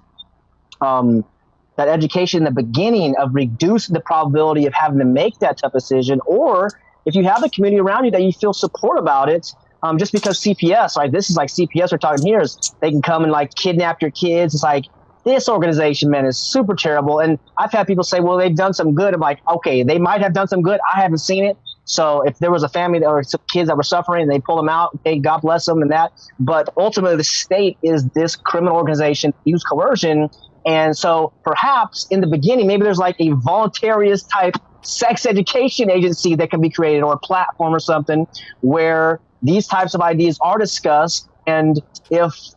education in the beginning of reducing the probability of having to make that tough decision, or if you have the community around you that you feel support about it, just because CPS, right? This is like CPS we're talking here, is they can come and like kidnap your kids. It's like, this organization, man, is super terrible. And I've had people say, well, they've done some good. I'm like, okay, they might have done some good. I haven't seen it. So if there was a family or some kids that were suffering and they pull them out, okay, God bless them and that. But ultimately, the state is this criminal organization, use coercion. And so perhaps in the beginning, maybe there's like a voluntarist type sex education agency that can be created, or a platform or something where these types of ideas are discussed. And if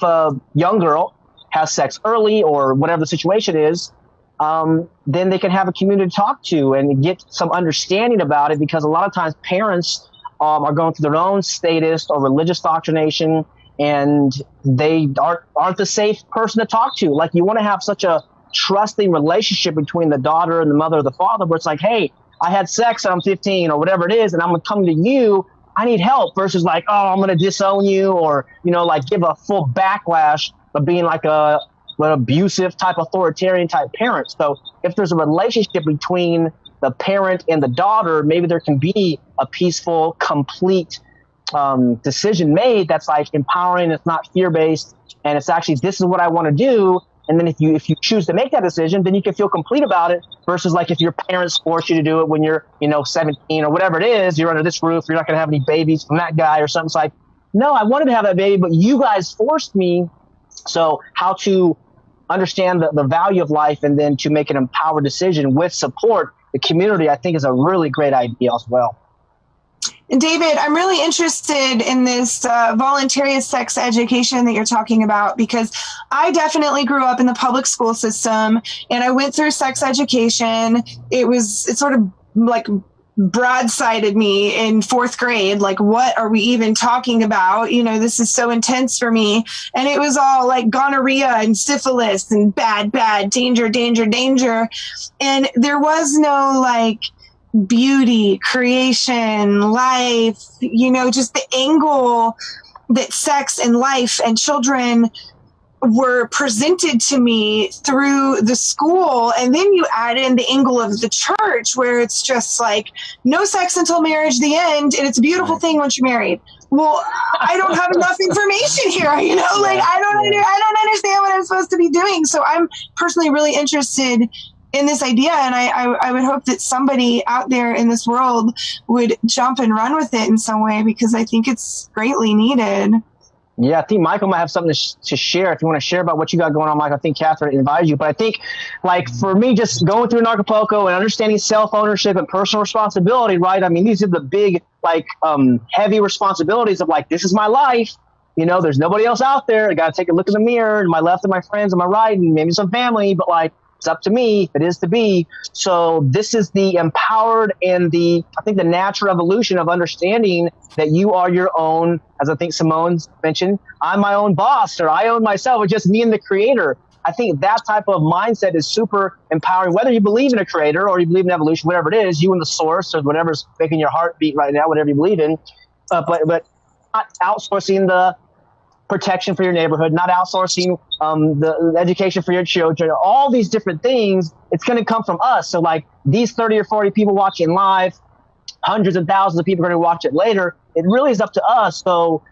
a young girl has sex early or whatever the situation is, then they can have a community to talk to and get some understanding about it, because a lot of times parents are going through their own statist or religious doctrination, and they aren't the safe person to talk to. Like, you want to have such a trusting relationship between the daughter and the mother or the father, where it's like, hey, I had sex and I'm 15 or whatever it is, and I'm going to come to you. I need help, versus like, oh, I'm going to disown you, or, like give a full backlash of being like an abusive type, authoritarian type parent. So if there's a relationship between the parent and the daughter, maybe there can be a peaceful, complete decision made that's like empowering. It's not fear-based, and it's actually, this is what I want to do. And then if you choose to make that decision, then you can feel complete about it, versus like if your parents force you to do it when you're 17 or whatever it is, you're under this roof, you're not going to have any babies from that guy or something. It's like, no, I wanted to have that baby, but you guys forced me. So how to understand the value of life, and then to make an empowered decision with support, the community, I think, is a really great idea as well. And David, I'm really interested in this voluntary sex education that you're talking about, because I definitely grew up in the public school system, and I went through sex education. It sort of like broadsided me in fourth grade. Like, what are we even talking about? This is so intense for me. And it was all like gonorrhea and syphilis and bad, danger, danger, danger. And there was no like beauty, creation, life, just the angle that sex and life and children were presented to me through the school. And then you add in the angle of the church, where it's just like, no sex until marriage, the end, and it's a beautiful thing once you're married. Well, I don't have enough information here, like I don't understand what I'm supposed to be doing. So I'm personally really interested in this idea, and I would hope that somebody out there in this world would jump and run with it in some way, because I think it's greatly needed. Yeah, I think Michael might have something to share. If you want to share about what you got going on, Michael, I think Catherine invited you. But I think, like, for me, just going through Anarchapulco and understanding self-ownership and personal responsibility, right? I mean, these are the big, like, heavy responsibilities of, like, this is my life. There's nobody else out there. I got to take a look in the mirror, and my left and my friends and my right, and maybe some family. But, like, it's up to me if it is to be. So this is the empowered and I think the natural evolution of understanding that you are your own, as I think Simone's mentioned, I'm my own boss, or I own myself. It's just me and the creator. I think that type of mindset is super empowering, whether you believe in a creator or you believe in evolution, whatever it is, you and the source, or whatever's making your heart beat right now, whatever you believe in, but not outsourcing the protection for your neighborhood, not outsourcing the education for your children, all these different things. It's going to come from us. So like these 30 or 40 people watching live, hundreds of thousands of people are going to watch it later. It really is up to us. So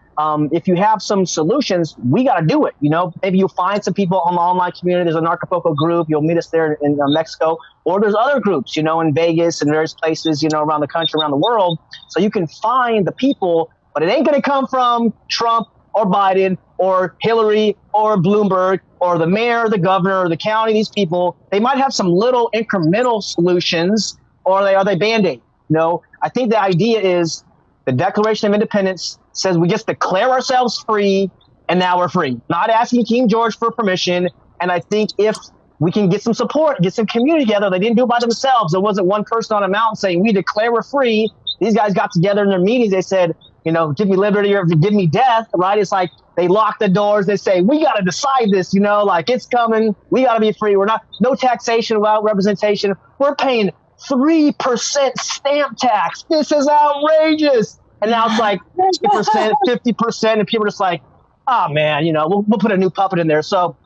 if you have some solutions, we got to do it. Maybe you'll find some people on the online community. There's an Anarchapulco group. You'll meet us there in Mexico, or there's other groups, in Vegas and various places, around the country, around the world. So you can find the people, but it ain't going to come from Trump or Biden or Hillary or Bloomberg or the mayor, the governor, or the county. These people, they might have some little incremental solutions, or are they Band-Aid? I think the idea is the Declaration of Independence says we just declare ourselves free, and now we're free. Not asking King George for permission. And I think if we can get some support, get some community together, they didn't do it by themselves. There wasn't one person on a mountain saying, we declare we're free. These guys got together in their meetings. They said, give me liberty or give me death, right? It's like they lock the doors. They say, we got to decide this, like it's coming. We got to be free. We're not, no taxation without representation. We're paying 3% stamp tax. This is outrageous. And now it's like 50%, 50%. And people are just like, oh man, we'll put a new puppet in there. So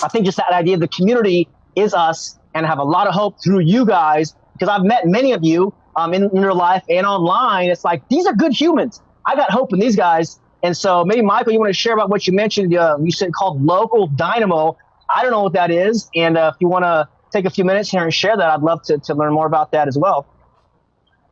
I think just that idea of the community is us, and I have a lot of hope through you guys, because I've met many of you in your life and online. It's like, these are good humans. I got hope in these guys. And so maybe, Michael, you want to share about what you mentioned. You said called Local Dynamo. I don't know what that is. And if you want to take a few minutes here and share that, I'd love to learn more about that as well.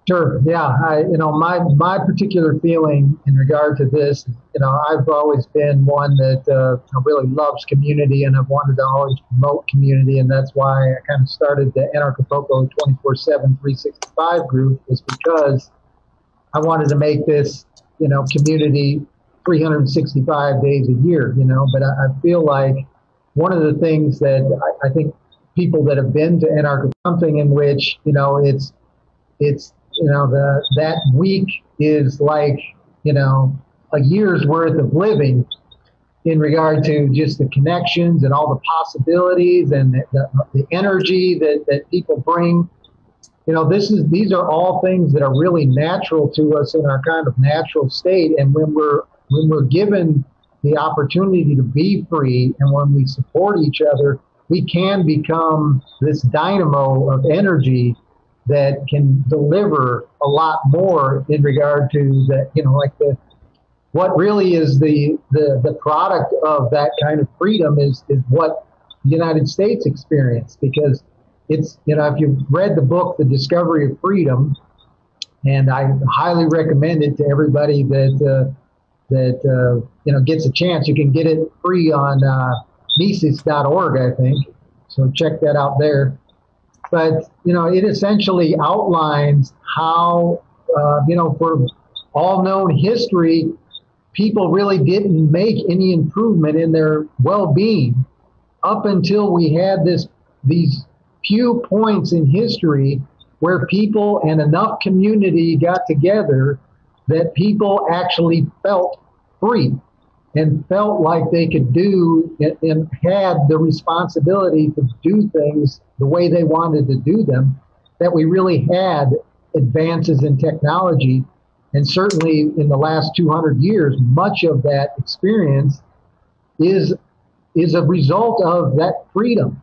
Sure. Yeah. My particular feeling in regard to this, I've always been one that really loves community, and I've wanted to always promote community. And that's why I kind of started the Anarchapulco 24/7 365 group, is because I wanted to make this, community 365 days a year, but I feel like one of the things that I think people that have been to Anarchy, something in which, it's that week is like, a year's worth of living in regard to just the connections and all the possibilities and the energy that people bring. These are all things that are really natural to us in our kind of natural state. And when we're given the opportunity to be free, and when we support each other, we can become this dynamo of energy that can deliver a lot more in regard to what really is the product of that kind of freedom is what the United States experienced. Because it's, if you've read the book, The Discovery of Freedom, and I highly recommend it to everybody that gets a chance. You can get it free on Mises.org, I think. So check that out there. But, it essentially outlines how, for all known history, people really didn't make any improvement in their well-being up until we had these few points in history where people and enough community got together that people actually felt free and felt like they could do and had the responsibility to do things the way they wanted to do them, that we really had advances in technology. And certainly in the last 200 years, much of that experience is a result of that freedom.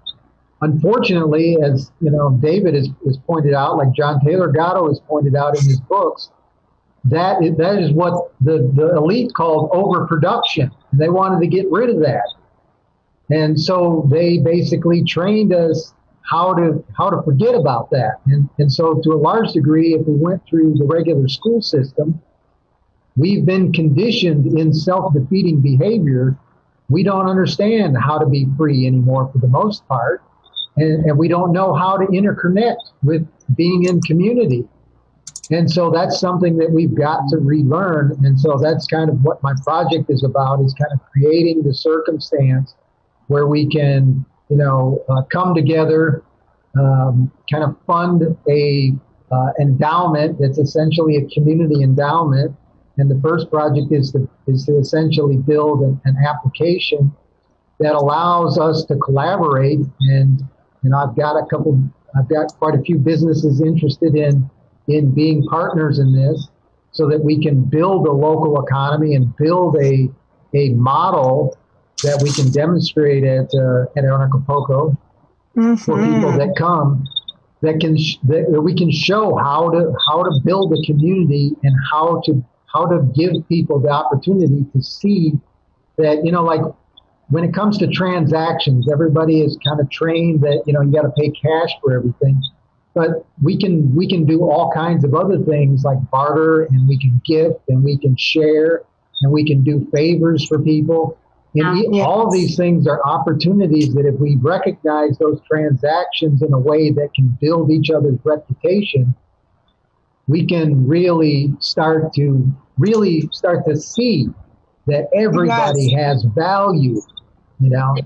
Unfortunately, as David has pointed out, like John Taylor Gatto has pointed out in his books, that is what the elite called overproduction. And they wanted to get rid of that. And so they basically trained us how to forget about that. And so to a large degree, if we went through the regular school system, we've been conditioned in self-defeating behavior. We don't understand how to be free anymore for the most part. And we don't know how to interconnect with being in community. And so that's something that we've got to relearn. And so that's kind of what my project is about, is kind of creating the circumstance where we can, come together, kind of fund a endowment that's essentially a community endowment. And the first project is to essentially build an application that allows us to collaborate. And I've got quite a few businesses interested in being partners in this, so that we can build a local economy and build a model that we can demonstrate at Anarchapulco for people that come, that we can show how to build a community and how to give people the opportunity to see that, like when it comes to transactions, everybody is kind of trained that, you got to pay cash for everything. But we can do all kinds of other things like barter, and we can gift, and we can share, and we can do favors for people. And all of these things are opportunities that if we recognize those transactions in a way that can build each other's reputation, we can really start to see that everybody has value.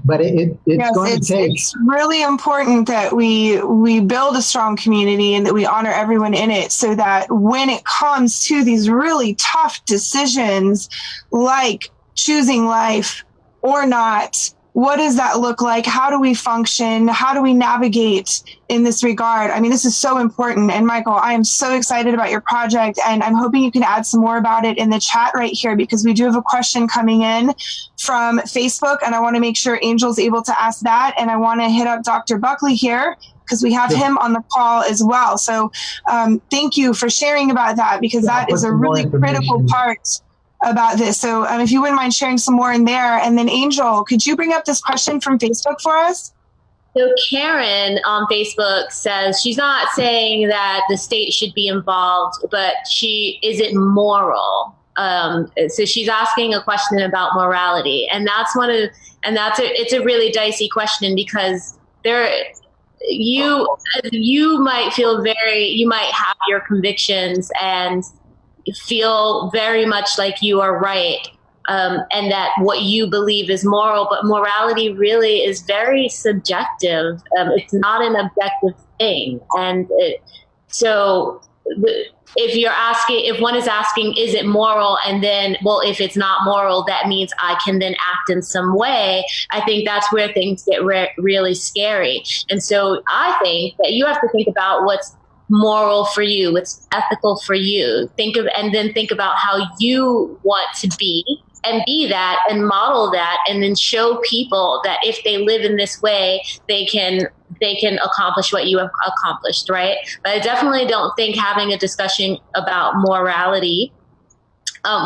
But it's going to take. It's really important that we build a strong community and that we honor everyone in it, so that when it comes to these really tough decisions, like choosing life or not, what does that look like? How do we function? How do we navigate in this regard? I mean, this is so important. And Michael, I am so excited about your project, and I'm hoping you can add some more about it in the chat right here, because we do have a question coming in from Facebook, and I want to make sure Angel's able to ask that. And I want to hit up Dr. Buckley here, because we have him on the call as well. So thank you for sharing about that, because that is a really critical part about this. So if you wouldn't mind sharing some more in there. And then Angel, could you bring up this question from Facebook for us? So Karen on Facebook says she's not saying that the state should be involved, but is it moral? So she's asking a question about morality, and it's a really dicey question, because you might have your convictions and feel very much like you are right. and that what you believe is moral, but morality really is very subjective. It's not an objective thing. And if one is asking, is it moral? And then, well, if it's not moral, that means I can then act in some way. I think that's where things get really scary. And so I think that you have to think about what's moral for you, what's ethical for you. Think about how you want to be, and be that and model that, and then show people that if they live in this way, they can accomplish what you have accomplished, right? But I definitely don't think having a discussion about morality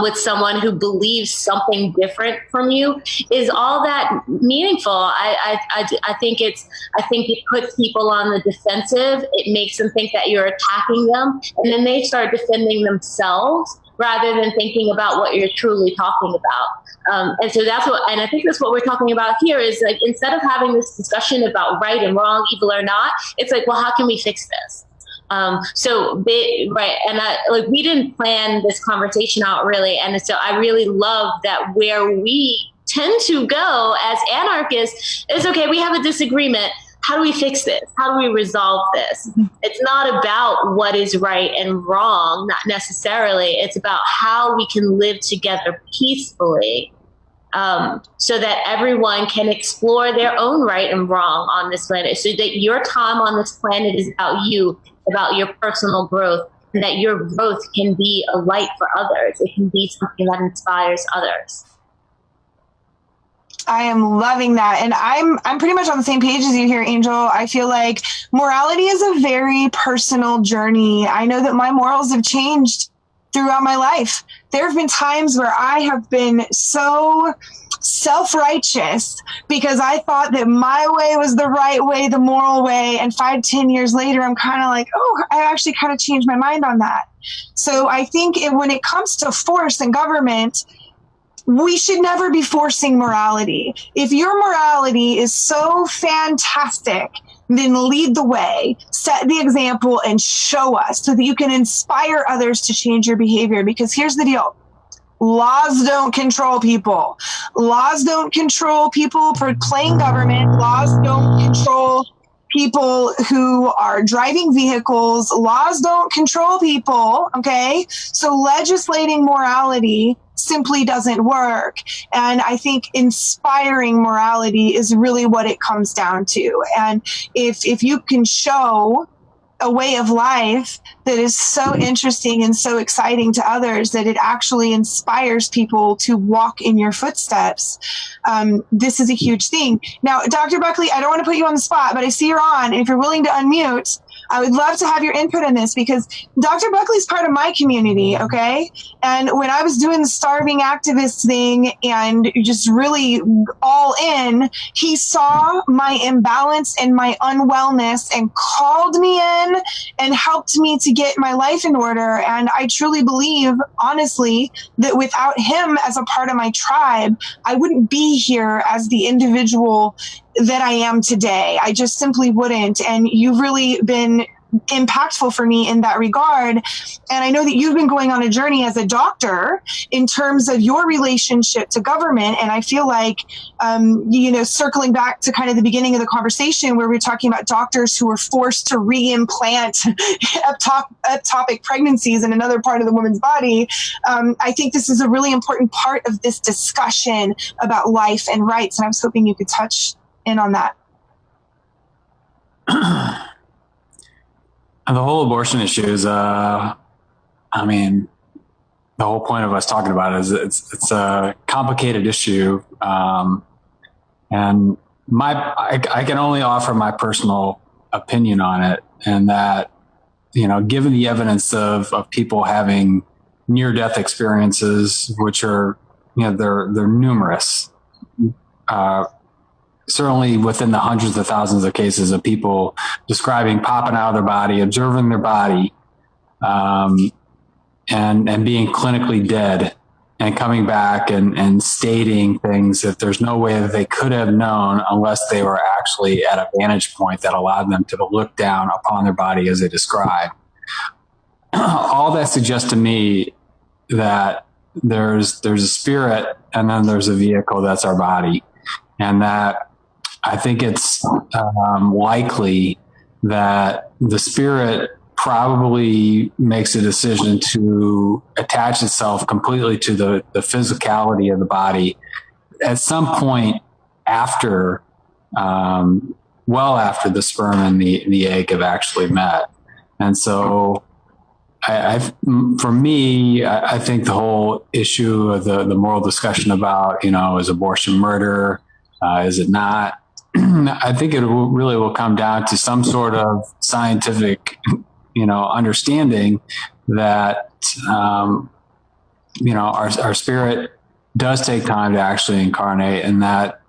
with someone who believes something different from you is all that meaningful. I think it puts people on the defensive. It makes them think that you're attacking them, and then they start defending themselves rather than thinking about what you're truly talking about. And so I think that's what we're talking about here is like, instead of having this discussion about right and wrong, evil or not, it's like, well, how can we fix this? We didn't plan this conversation out really. And so I really love that where we tend to go as anarchists is, okay, we have a disagreement. How do we fix this? How do we resolve this? It's not about what is right and wrong, not necessarily. It's about how we can live together peacefully, so that everyone can explore their own right and wrong on this planet, so that your time on this planet is about you, about your personal growth, and that your growth can be a light for others. It can be something that inspires others. I am loving that. And I'm pretty much on the same page as you here, Angel. I feel like morality is a very personal journey. I know that my morals have changed throughout my life. There have been times where I have been so self-righteous because I thought that my way was the right way, the moral way. And 5-10 years later, I'm kind of like, oh, I actually kind of changed my mind on that. So I think when it comes to force and government, we should never be forcing morality. If your morality is so fantastic, then lead the way, set the example, and show us so that you can inspire others to change your behavior. Because here's the deal. Laws don't control people. Laws don't control people for playing government. Laws don't control people who are driving vehicles. Laws don't control people, okay? So legislating morality simply doesn't work. And I think inspiring morality is really what it comes down to. And if you can show a way of life that is so interesting and so exciting to others that it actually inspires people to walk in your footsteps, this is a huge thing. Now, Dr. Buckley, I don't want to put you on the spot, but I see you're on. And if you're willing to unmute, I would love to have your input in this because Dr. Buckley's part of my community, okay? And when I was doing the starving activist thing and just really all in, he saw my imbalance and my unwellness and called me in and helped me to get my life in order. And I truly believe, honestly, that without him as a part of my tribe, I wouldn't be here as the individual that I am today. I just simply wouldn't. And you've really been impactful for me in that regard. And I know that you've been going on a journey as a doctor in terms of your relationship to government. And I feel like, circling back to kind of the beginning of the conversation where we were talking about doctors who were forced to re-implant ectopic pregnancies in another part of the woman's body. I think this is a really important part of this discussion about life and rights. And I was hoping you could touch in on that. And the whole abortion issue is, the whole point of us talking about it is it's a complicated issue. And I can only offer my personal opinion on it. And that, given the evidence of people having near-death experiences, which are, they're numerous, certainly within the hundreds of thousands of cases of people describing popping out of their body, observing their body, and being clinically dead and coming back and stating things that there's no way that they could have known unless they were actually at a vantage point that allowed them to look down upon their body as they describe. All that suggests to me that there's a spirit, and then there's a vehicle that's our body, and that I think it's likely that the spirit probably makes a decision to attach itself completely to the physicality of the body at some point after, well after the sperm and the egg have actually met. And so for me, I think the whole issue of the moral discussion about, is abortion murder? Is it not? I think it really will come down to some sort of scientific, understanding that, our spirit does take time to actually incarnate, and that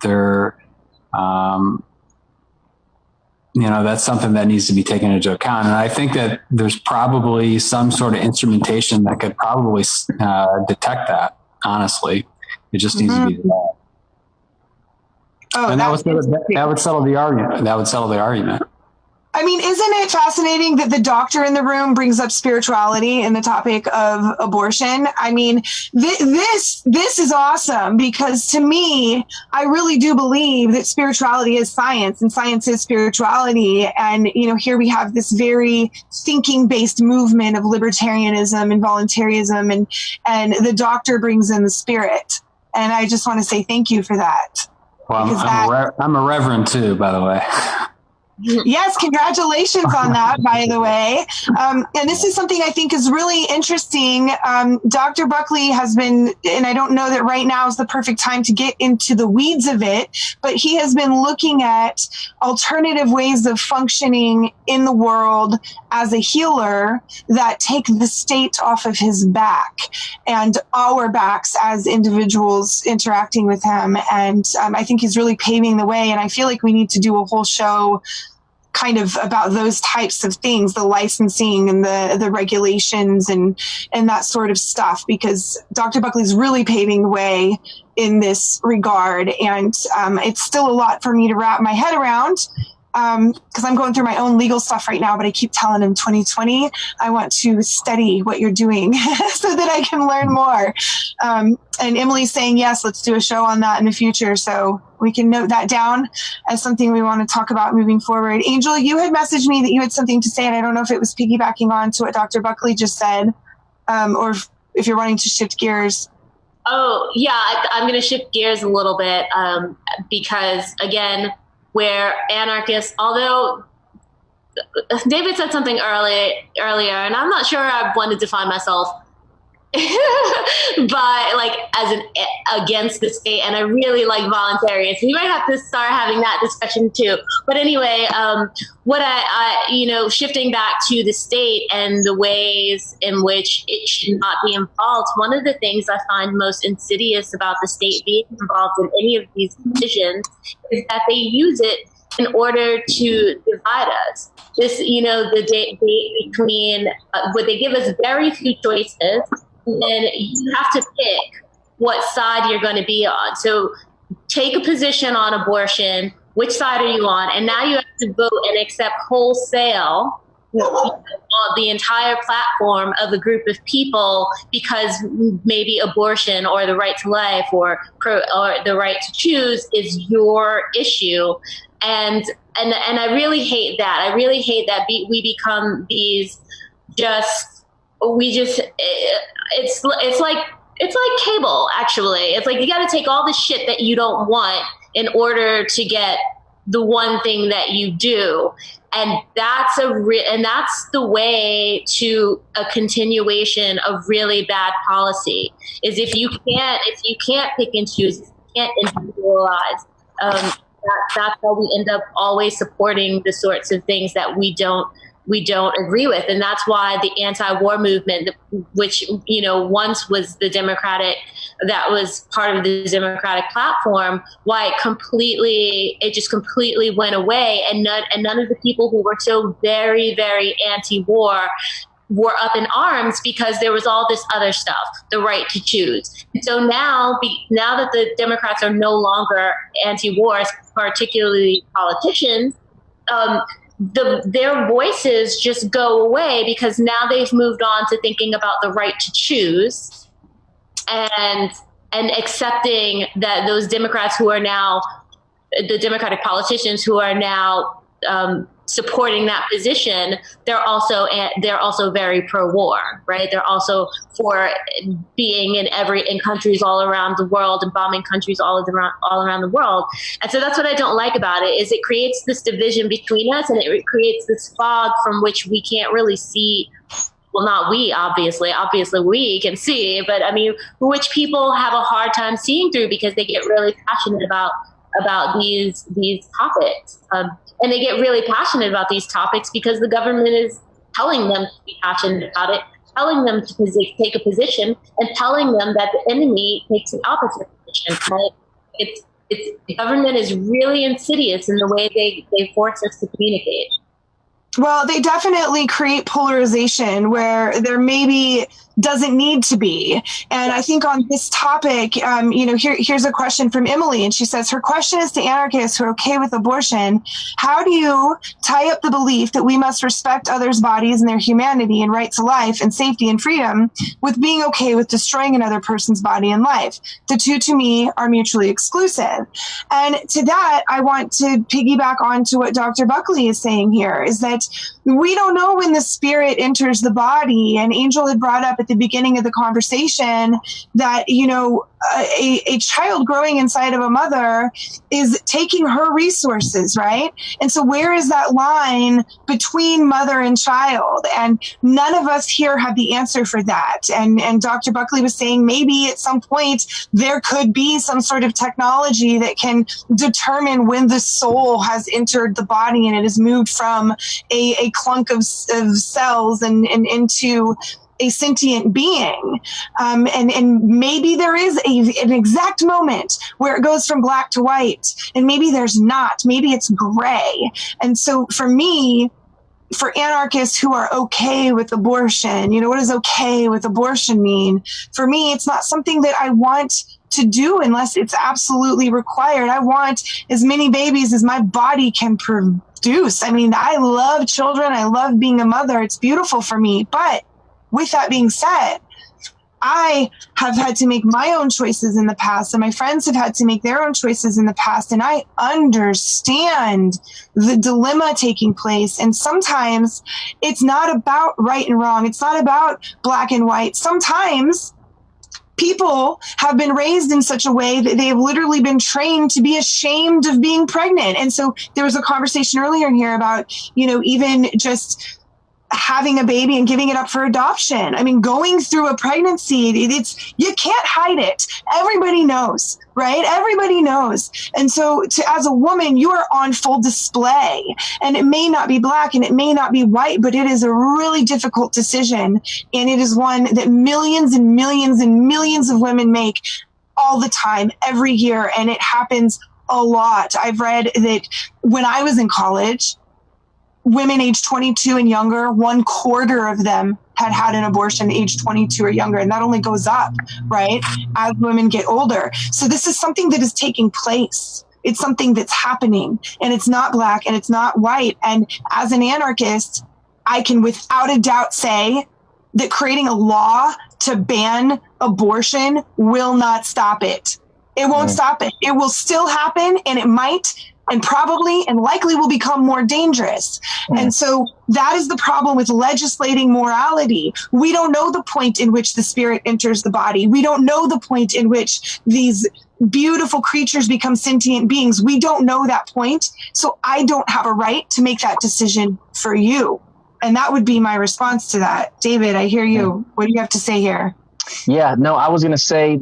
that's something that needs to be taken into account. And I think that there's probably some sort of instrumentation that could probably detect that. Honestly, it just needs to be developed. Oh, and that would settle the argument. That would settle the argument. I mean, isn't it fascinating that the doctor in the room brings up spirituality in the topic of abortion? I mean, this is awesome, because to me, I really do believe that spirituality is science and science is spirituality. And, here we have this very thinking-based movement of libertarianism and voluntarism, and the doctor brings in the spirit. And I just want to say thank you for that. Well, I'm a reverend too, by the way. Yes, congratulations on that, by the way. And this is something I think is really interesting. Dr. Buckley has been, and I don't know that right now is the perfect time to get into the weeds of it, but he has been looking at alternative ways of functioning in the world as a healer that take the state off of his back and our backs as individuals interacting with him. And I think he's really paving the way. And I feel like we need to do a whole show kind of about those types of things, the licensing and the regulations and that sort of stuff, because Dr. Buckley's really paving the way in this regard. And it's still a lot for me to wrap my head around, because I'm going through my own legal stuff right now, but I keep telling him 2020, I want to study what you're doing so that I can learn more. And Emily's saying, yes, let's do a show on that in the future. So we can note that down as something we want to talk about moving forward. Angel, you had messaged me that you had something to say, and I don't know if it was piggybacking on to what Dr. Buckley just said, or if you're wanting to shift gears. Oh, yeah, I'm going to shift gears a little bit, because, again, where anarchists, although David said something earlier, and I'm not sure I want to define myself, but like as against the state, and I really like voluntarians. We might have to start having that discussion too. But anyway, what I shifting back to the state and the ways in which it should not be involved. One of the things I find most insidious about the state being involved in any of these decisions is that they use it in order to divide us. This, the debate between where they give us very few choices, and then you have to pick what side you're going to be on. So take a position on abortion. Which side are you on? And now you have to vote and accept wholesale the entire platform of a group of people because maybe abortion or the right to life or the right to choose is your issue. And I really hate that. I really hate that we become these it's like cable, actually. It's like you got to take all the shit that you don't want in order to get the one thing that you do. And that's the way to a continuation of really bad policy is if you can't pick and choose, if you can't individualize, that's how we end up always supporting the sorts of things that we don't agree with. And that's why the anti-war movement, which, once was that was part of the Democratic platform, why it just completely went away. And none of the people who were so very, very anti-war were up in arms because there was all this other stuff, the right to choose. And so now that the Democrats are no longer anti-war, particularly politicians, their voices just go away because now they've moved on to thinking about the right to choose. and accepting that those Democrats who are now the Democratic politicians who are now supporting that position, they're also very pro-war, right? They're also for being in countries all around the world and bombing countries all around the world. And so that's what I don't like about it, is it creates this division between us, and it creates this fog from which we can't really see. Well, not we, obviously we can see, but I mean, which people have a hard time seeing through because they get really passionate about these topics. And they get really passionate about these topics because the government is telling them to be passionate about it, telling them to take a position, and telling them that the enemy takes an opposite position. Right? The government is really insidious in the way they force us to communicate. Well, they definitely create polarization where there maybe doesn't need to be. And I think on this topic, here's a question from Emily, and she says, her question is to anarchists who are okay with abortion. How do you tie up the belief that we must respect others' bodies and their humanity and right to life and safety and freedom with being okay with destroying another person's body and life? The two, to me, are mutually exclusive. And to that, I want to piggyback on to what Dr. Buckley is saying here, is that we don't know when the spirit enters the body. And Angel had brought up at the beginning of the conversation that, a child growing inside of a mother is taking her resources, right? And so where is that line between mother and child? And none of us here have the answer for that. And Dr. Buckley was saying maybe at some point there could be some sort of technology that can determine when the soul has entered the body and it has moved from a clunk of cells and into a sentient being. And maybe there is an exact moment where it goes from black to white, and maybe there's not. Maybe it's gray. And so for me, for anarchists who are okay with abortion, what does okay with abortion mean? For me, it's not something that I want to do unless it's absolutely required. I want as many babies as my body can produce. I mean, I love children. I love being a mother. It's beautiful for me. But with that being said, I have had to make my own choices in the past, and my friends have had to make their own choices in the past, and I understand the dilemma taking place. And sometimes it's not about right and wrong. It's not about black and white. Sometimes people have been raised in such a way that they have literally been trained to be ashamed of being pregnant. And so there was a conversation earlier in here about, even just having a baby and giving it up for adoption. I mean, going through a pregnancy, you can't hide it. Everybody knows, right? Everybody knows. And so as a woman, you are on full display, and it may not be black and it may not be white, but it is a really difficult decision. And it is one that millions and millions and millions of women make all the time, every year. And it happens a lot. I've read that when I was in college, women age 22 and younger, 1/4 of them had an abortion age 22 or younger. And that only goes up, right, as women get older. So this is something that is taking place. It's something that's happening, and it's not black and it's not white. And as an anarchist, I can without a doubt say that creating a law to ban abortion will not stop it. It won't stop it. It will still happen, and it might and probably and likely will become more dangerous. And so that is the problem with legislating morality. We don't know the point in which the spirit enters the body. We don't know the point in which these beautiful creatures become sentient beings. We don't know that point. So I don't have a right to make that decision for you. And that would be my response to that. David, I hear you. What do you have to say here? Yeah, no, I was going to say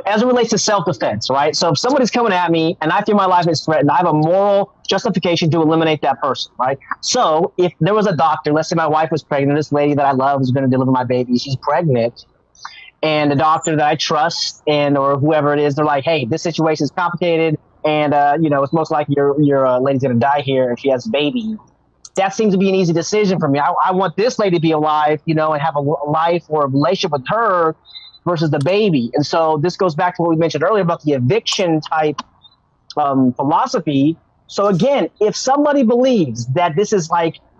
as it relates to self-defense, right? So if somebody's coming at me and I feel my life is threatened, I have a moral justification to eliminate that person, right? So if there was a doctor, let's say my wife was pregnant, this lady that I love is going to deliver my baby, she's pregnant, and the doctor that I trust or whoever it is, they're like, hey, this situation is complicated, and it's most likely your lady's going to die here if she has a baby. That seems to be an easy decision for me. I want this lady to be alive, and have a life or a relationship with her versus the baby. And so this goes back to what we mentioned earlier about the eviction type philosophy. So again, if somebody believes that this is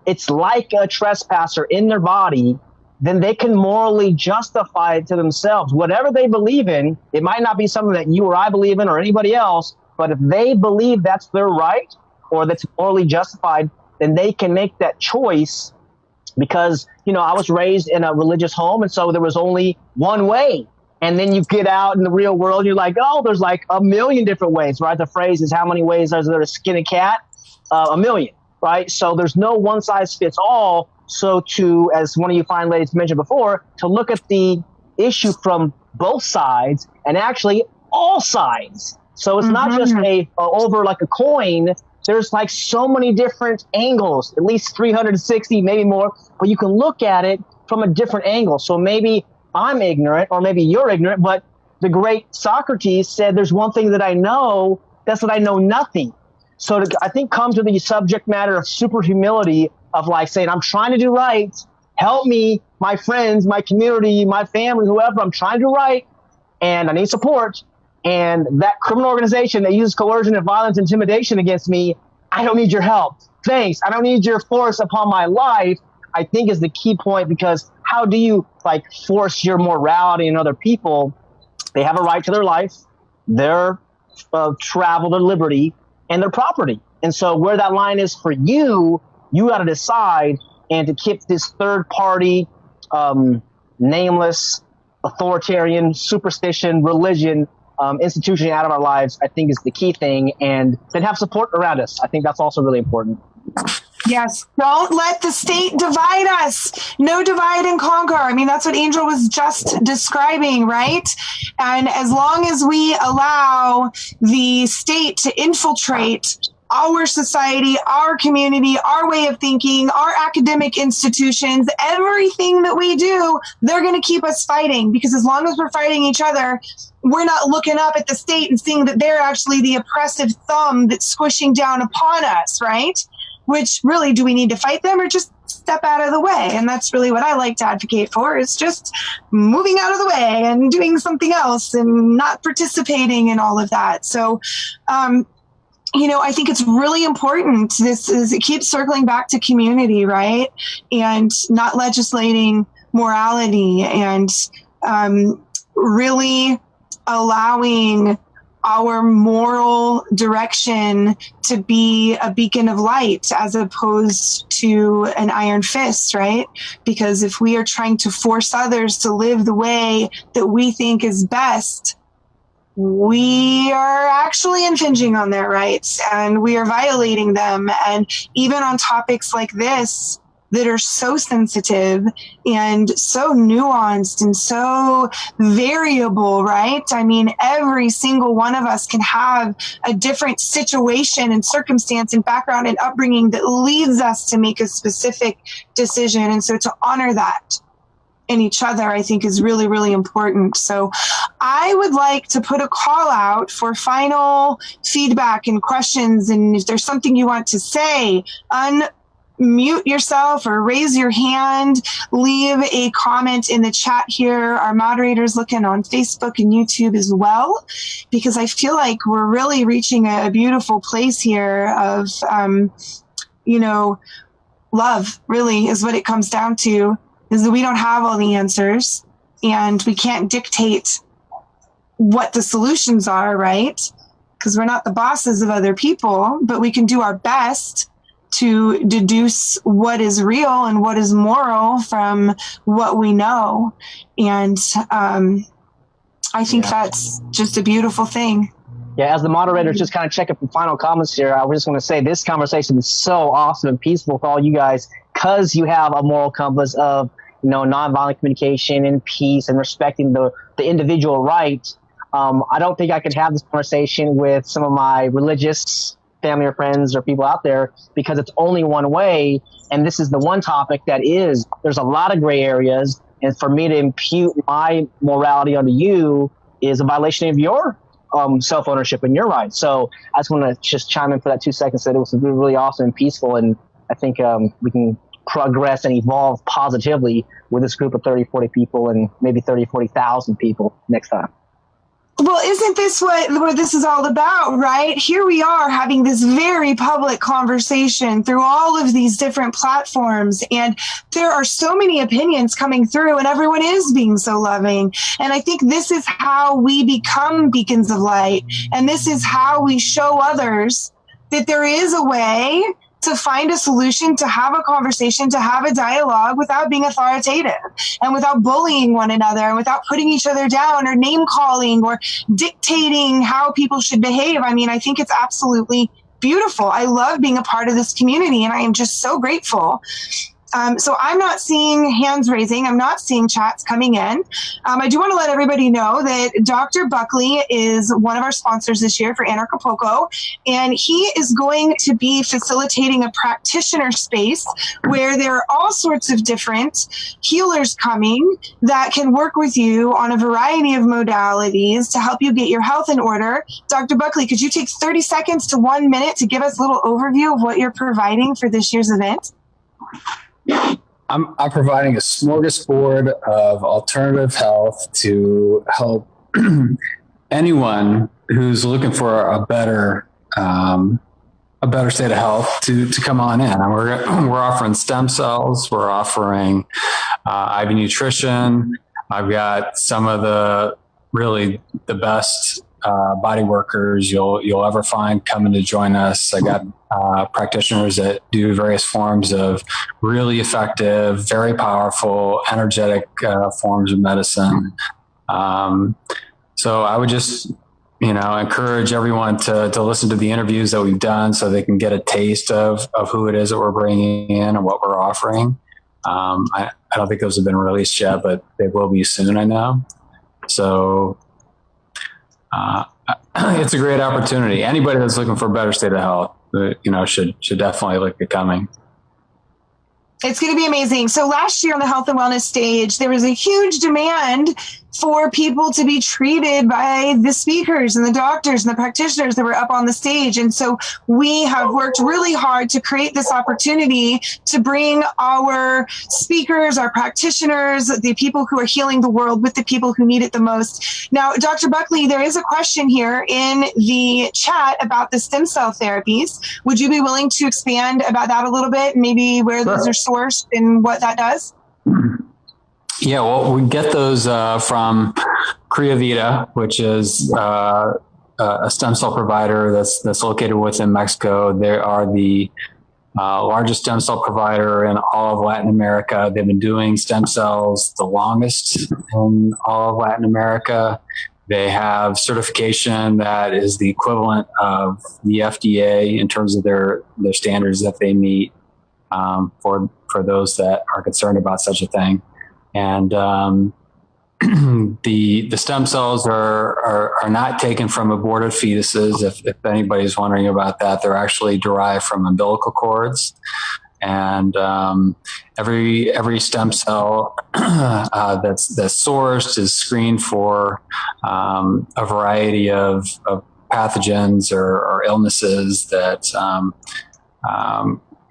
it's like a trespasser in their body, then they can morally justify it to themselves. Whatever they believe in, it might not be something that you or I believe in or anybody else, but if they believe that's their right or that's morally justified, then they can make that choice. Because, I was raised in a religious home, and so there was only one way. And then you get out in the real world, you're like, oh, there's like a million different ways, right? The phrase is, how many ways is there to skin a cat? A million, right? So there's no one size fits all. So as one of you fine ladies mentioned before, to look at the issue from both sides and actually all sides. So it's not just over like a coin. There's like so many different angles, at least 360, maybe more, but you can look at it from a different angle. So maybe I'm ignorant or maybe you're ignorant, but the great Socrates said there's one thing that I know, that's that I know nothing. So I think come to the subject matter of super humility of like saying, I'm trying to do right. Help me, my friends, my community, my family, whoever, I'm trying to do right and I need support. And that criminal organization that uses coercion and violence, intimidation against me, I don't need your help. Thanks. I don't need your force upon my life, I think is the key point, because how do you like force your morality in other people? They have a right to their life, their travel, their liberty, and their property. And so where that line is for you, you got to decide. And to keep this third party, nameless, authoritarian, superstition, religion, institution out of our lives, I think is the key thing. And then have support around us. I think that's also really important. Yes. Don't let the state divide us. No divide and conquer. I mean, that's what Angel was just describing, right? And as long as we allow the state to infiltrate our society, our community, our way of thinking, our academic institutions, everything that we do, they're going to keep us fighting, because as long as we're fighting each other, we're not looking up at the state and seeing that they're actually the oppressive thumb that's squishing down upon us, right? Which really, do we need to fight them or just step out of the way? And that's really what I like to advocate for, is just moving out of the way and doing something else and not participating in all of that. So, I think it's really important. It keeps circling back to community, right? And not legislating morality, and really allowing our moral direction to be a beacon of light as opposed to an iron fist, right? Because if we are trying to force others to live the way that we think is best, we are actually infringing on their rights and we are violating them. And even on topics like this that are so sensitive and so nuanced and so variable, right? I mean, every single one of us can have a different situation and circumstance and background and upbringing that leads us to make a specific decision. And so to honor that in each other, I think is really, really important. So I would like to put a call out for final feedback and questions. And if there's something you want to say, unmute yourself or raise your hand, leave a comment in the chat here. Our moderators looking on Facebook and YouTube as well, because I feel like we're really reaching a beautiful place here of, love really is what it comes down to, is that we don't have all the answers and we can't dictate what the solutions are, right? Because we're not the bosses of other people, but we can do our best to deduce what is real and what is moral from what we know. And I think that's just a beautiful thing. Yeah, as the moderators just kind of check up the final comments here, I was just going to say this conversation is so awesome and peaceful for all you guys, because you have a moral compass of, nonviolent communication and peace and respecting the individual right. I don't think I could have this conversation with some of my religious family or friends or people out there, because it's only one way. And this is the one topic that there's a lot of gray areas. And for me to impute my morality onto you is a violation of your self-ownership and your rights. So I just want to just chime in for that 2 seconds that it was really awesome and peaceful. And I think we can progress and evolve positively with this group of 30, 40 people and maybe 30, 40,000 people next time. Well, Well, isn't this what this is all about, right? Here we are having this very public conversation through all of these different platforms, and there are so many opinions coming through, and everyone is being so loving. And I think this is how we become beacons of light, and this is how we show others that there is a way to find a solution, to have a conversation, to have a dialogue without being authoritative and without bullying one another and without putting each other down or name calling or dictating how people should behave. I mean, I think it's absolutely beautiful. I love being a part of this community, and I am just so grateful. So I'm not seeing hands raising. I'm not seeing chats coming in. I do want to let everybody know that Dr. Buckley is one of our sponsors this year for Anarchapulco, and he is going to be facilitating a practitioner space where there are all sorts of different healers coming that can work with you on a variety of modalities to help you get your health in order. Dr. Buckley, could you take 30 seconds to 1 minute to give us a little overview of what you're providing for this year's event? I'm providing a smorgasbord of alternative health to help anyone who's looking for a better state of health to come on in. And we're offering stem cells. We're offering IV nutrition. I've got some of the best body workers you'll ever find coming to join us. I got practitioners that do various forms of really effective, very powerful, energetic forms of medicine. So I would just, encourage everyone to listen to the interviews that we've done so they can get a taste of who it is that we're bringing in and what we're offering. I don't think those have been released yet, but they will be soon, I know. So it's a great opportunity. Anybody that's looking for a better state of health, should definitely look at coming. It's going to be amazing. So last year on the health and wellness stage, there was a huge demand for people to be treated by the speakers and the doctors and the practitioners that were up on the stage. And so we have worked really hard to create this opportunity to bring our speakers, our practitioners, the people who are healing the world with the people who need it the most. Now, Dr. Buckley, there is a question here in the chat about the stem cell therapies. Would you be willing to expand about that a little bit, maybe where those are sourced and what that does? Yeah, well, we get those from Vita, which is a stem cell provider that's located within Mexico. They are the largest stem cell provider in all of Latin America. They've been doing stem cells the longest in all of Latin America. They have certification that is the equivalent of the FDA in terms of their standards that they meet for those that are concerned about such a thing. And the stem cells are not taken from aborted fetuses. If anybody's wondering about that, they're actually derived from umbilical cords. And every stem cell that's sourced is screened for a variety of pathogens or illnesses that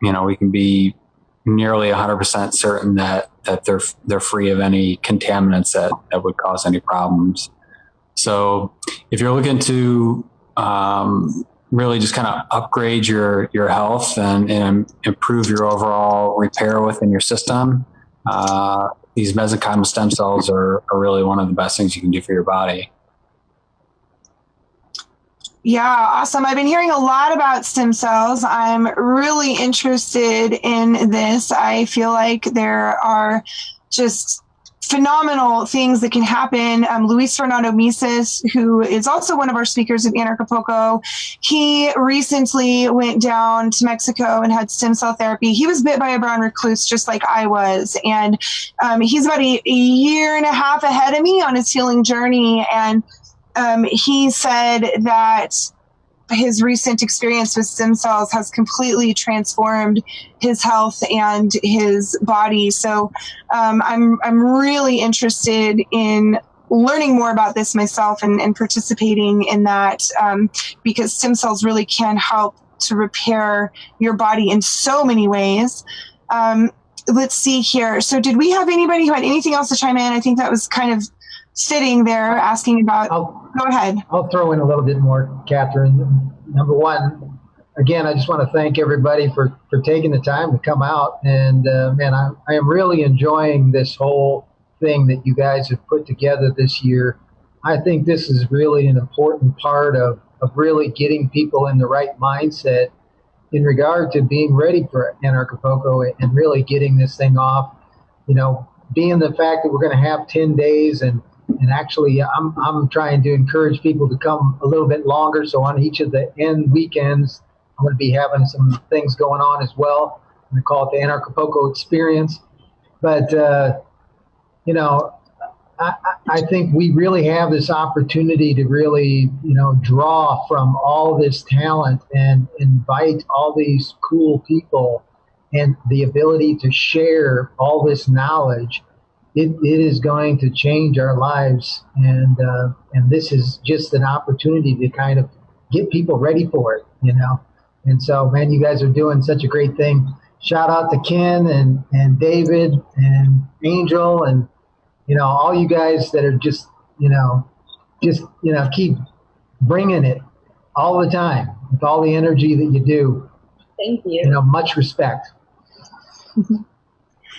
we can be nearly 100% certain that they're free of any contaminants that would cause any problems. So if you're looking to really just kind of upgrade your health and improve your overall repair within your system, these mesenchymal stem cells are really one of the best things you can do for your body. Yeah, awesome. I've been hearing a lot about stem cells. I'm really interested in this. I feel like there are just phenomenal things that can happen. Luis Fernando Mises, who is also one of our speakers at Anarchapulco, he recently went down to Mexico and had stem cell therapy. He was bit by a brown recluse just like I was. And he's about a year and a half ahead of me on his healing journey. And he said that his recent experience with stem cells has completely transformed his health and his body. So I'm really interested in learning more about this myself and participating in that because stem cells really can help to repair your body in so many ways. Let's see here. So did we have anybody who had anything else to chime in? I think that was kind of sitting there asking about. Go ahead. I'll throw in a little bit more, Catherine. Number one, again, I just want to thank everybody for taking the time to come out. And man, I am really enjoying this whole thing that you guys have put together this year. I think this is really an important part of really getting people in the right mindset in regard to being ready for Anarchapulco and really getting this thing off. You know, being the fact that we're going to have 10 days and actually I'm trying to encourage people to come a little bit longer. So on each of the end weekends, I'm going to be having some things going on as well. I'm going to call it the Anarchapulco experience. But, you know, I think we really have this opportunity to really, you know, draw from all this talent and invite all these cool people and the ability to share all this knowledge. It is going to change our lives, and this is just an opportunity to kind of get people ready for it, you know. And so, man, you guys are doing such a great thing. Shout out to Ken and David and Angel and, you know, all you guys that are just keep bringing it all the time with all the energy that you do. Thank you. You know, much respect.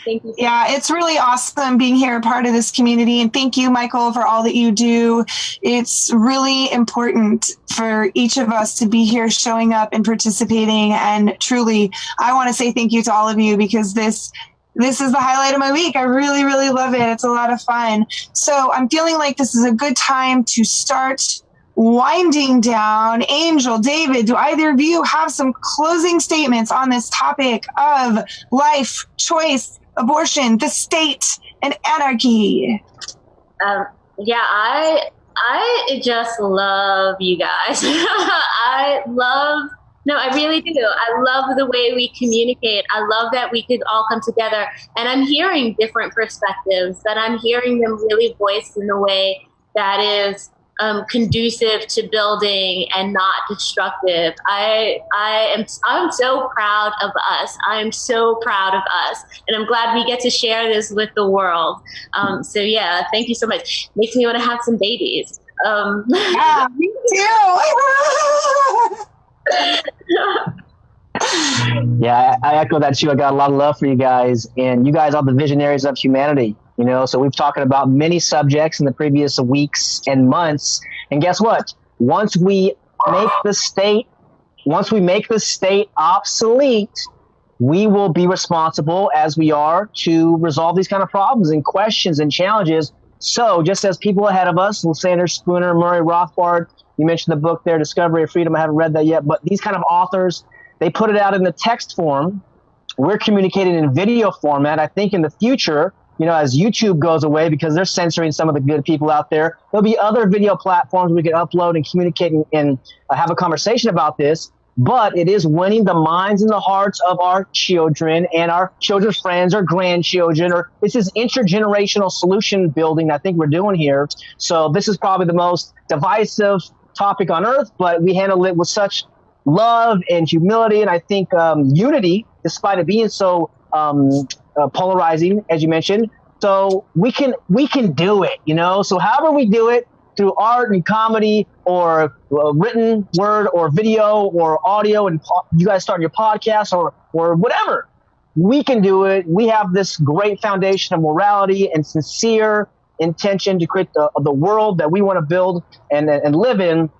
Thank you. Yeah, it's really awesome being here, a part of this community. And thank you, Michael, for all that you do. It's really important for each of us to be here showing up and participating. And truly, I want to say thank you to all of you because this is the highlight of my week. I really, really love it. It's a lot of fun. So I'm feeling like this is a good time to start winding down. Angel, David, do either of you have some closing statements on this topic of life, choice, abortion, the state, and anarchy? Yeah, I just love you guys. I really do. I love the way we communicate. I love that we could all come together. And I'm hearing different perspectives, that I'm hearing them really voiced in a way that is conducive to building and not destructive. I'm so proud of us. I'm so proud of us. And I'm glad we get to share this with the world. So yeah, thank you so much. Makes me want to have some babies. Yeah, me too. Yeah, I echo that too. I got a lot of love for you guys, and you guys are the visionaries of humanity. You know, so we've talked about many subjects in the previous weeks and months, and guess what? Once we make the state obsolete, we will be responsible, as we are, to resolve these kind of problems and questions and challenges. So, just as people ahead of us, Sanders, Spooner, Murray Rothbard, you mentioned the book there, Discovery of Freedom. I haven't read that yet, but these kind of authors, they put it out in the text form. We're communicating in video format. I think in the future, you know, as YouTube goes away because they're censoring some of the good people out there, there'll be other video platforms we can upload and communicate and have a conversation about this. But it is winning the minds and the hearts of our children and our children's friends or grandchildren, or this is intergenerational solution building I think we're doing here. So this is probably the most divisive topic on earth, but we handle it with such love and humility, and I think unity, despite it being so polarizing, as you mentioned. So we can do it, you know. So however we do it, through art and comedy, or written word, or video, or audio, and you guys start your podcast, or whatever, we can do it. We have this great foundation of morality and sincere intention to create the world that we want to build and live in.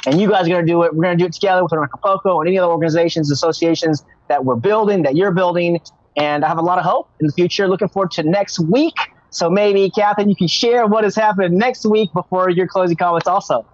And you guys are going to do it. We're going to do it together with Anarchapulco and any other organizations, associations that we're building, that you're building. And I have a lot of hope in the future. Looking forward to next week. So maybe, Catherine, you can share what is happening next week before your closing comments also.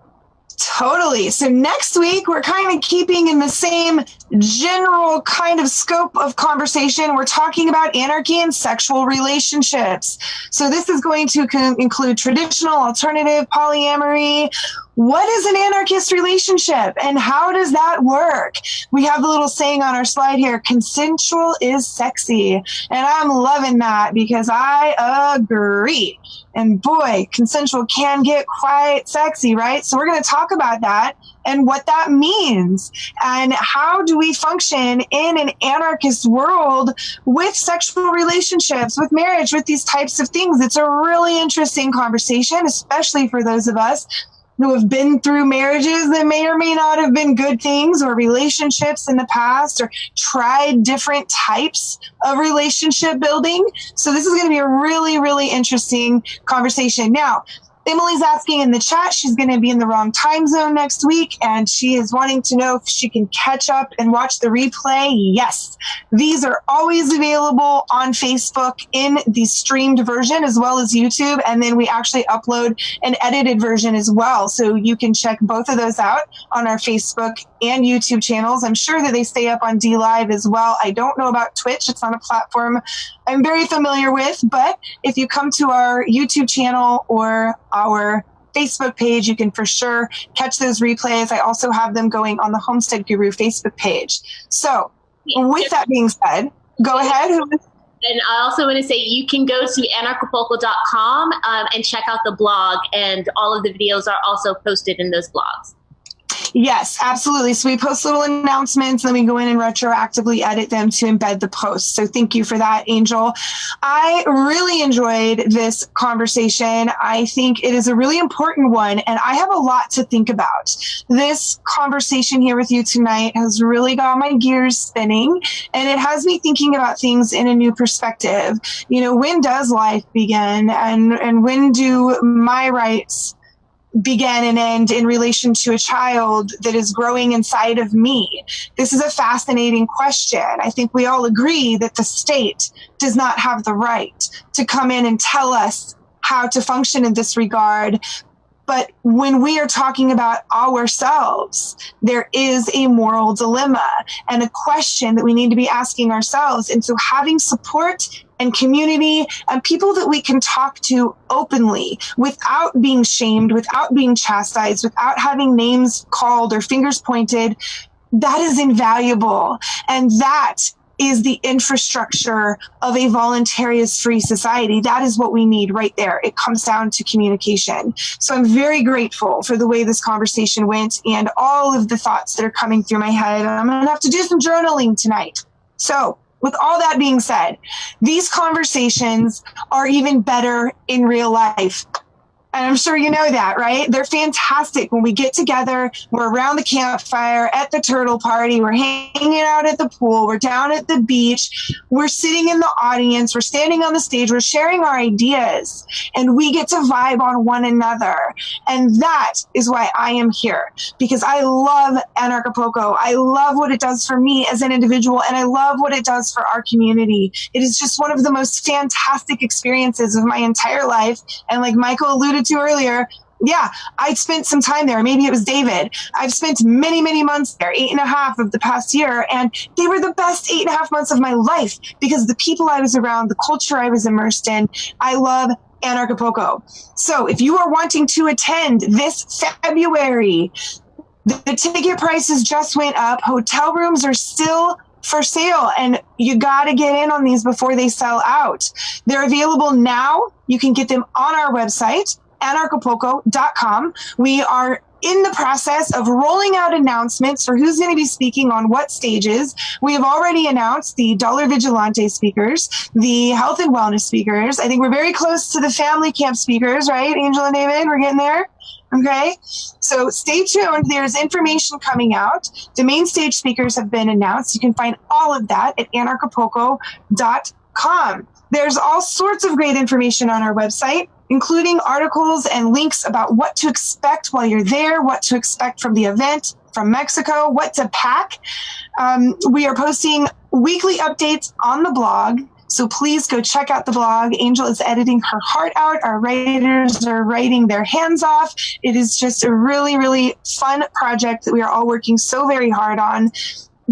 Totally. So next week, we're kind of keeping in the same general kind of scope of conversation. We're talking about anarchy and sexual relationships. So this is going to include traditional, alternative, polyamory. what is an anarchist relationship and how does that work? We have the little saying on our slide here, consensual is sexy. And I'm loving that because I agree. And boy, consensual can get quite sexy, right? So we're going to talk about that and what that means and how do we function in an anarchist world with sexual relationships, with marriage, with these types of things. It's a really interesting conversation, especially for those of us who have been through marriages that may or may not have been good things, or relationships in the past, or tried different types of relationship building. So this is going to be a really, really interesting conversation. Now, Emily's asking in the chat, she's going to be in the wrong time zone next week, and she is wanting to know if she can catch up and watch the replay. Yes, these are always available on Facebook in the streamed version as well as YouTube, and then we actually upload an edited version as well. So you can check both of those out on our Facebook and YouTube channels. I'm sure that they stay up on DLive as well. I don't know about Twitch. It's not a platform I'm very familiar with, but if you come to our YouTube channel or our Facebook page, you can for sure catch those replays. I also have them going on the Homestead Guru Facebook page. So with that being said, go ahead. And I also want to say you can go to anarchapulco.com and check out the blog, and all of the videos are also posted in those blogs. Yes, absolutely. So we post little announcements, then we go in and retroactively edit them to embed the posts. So thank you for that, Angel. I really enjoyed this conversation. I think it is a really important one, and I have a lot to think about. This conversation here with you tonight has really got my gears spinning, and it has me thinking about things in a new perspective. You know, when does life begin, and when do my rights begin and end in relation to a child that is growing inside of me? This is a fascinating question. I think we all agree that the state does not have the right to come in and tell us how to function in this regard. But when we are talking about ourselves, there is a moral dilemma and a question that we need to be asking ourselves. And so having support and community and people that we can talk to openly without being shamed, without being chastised, without having names called or fingers pointed, that is invaluable. And that is the infrastructure of a voluntarist free society. That is what we need right there. It comes down to communication. So I'm very grateful for the way this conversation went and all of the thoughts that are coming through my head. I'm going to have to do some journaling tonight. So with all that being said, these conversations are even better in real life. And I'm sure you know that, right? They're fantastic when we get together, we're around the campfire, at the turtle party, we're hanging out at the pool, we're down at the beach, we're sitting in the audience, we're standing on the stage, we're sharing our ideas, and we get to vibe on one another. And that is why I am here, because I love Anarchapulco. I love what it does for me as an individual, and I love what it does for our community. It is just one of the most fantastic experiences of my entire life. And like Michael alluded to earlier, yeah, I spent some time there. Maybe it was David. I've spent many, many months there, 8.5 of the past year. And they were the best 8.5 months of my life because the people I was around, the culture I was immersed in. I love Anarchapulco. So if you are wanting to attend this February, the ticket prices just went up. Hotel rooms are still for sale, and you got to get in on these before they sell out. They're available now. You can get them on our website, anarchapulco.com. We are in the process of rolling out announcements for who's going to be speaking on what stages. We have already announced the Dollar Vigilante speakers, the health and wellness speakers. I think we're very close to the family camp speakers, right, Angel and David? We're getting there. Okay, so stay tuned. There's information coming out. The main stage speakers have been announced. You can find all of that at anarchapulco.com. There's all sorts of great information on our website, including articles and links about what to expect while you're there, what to expect from the event, from Mexico, what to pack. We are posting weekly updates on the blog. So please go check out the blog. Angel is editing her heart out. Our writers are writing their hands off. It is just a really, really fun project that we are all working so very hard on.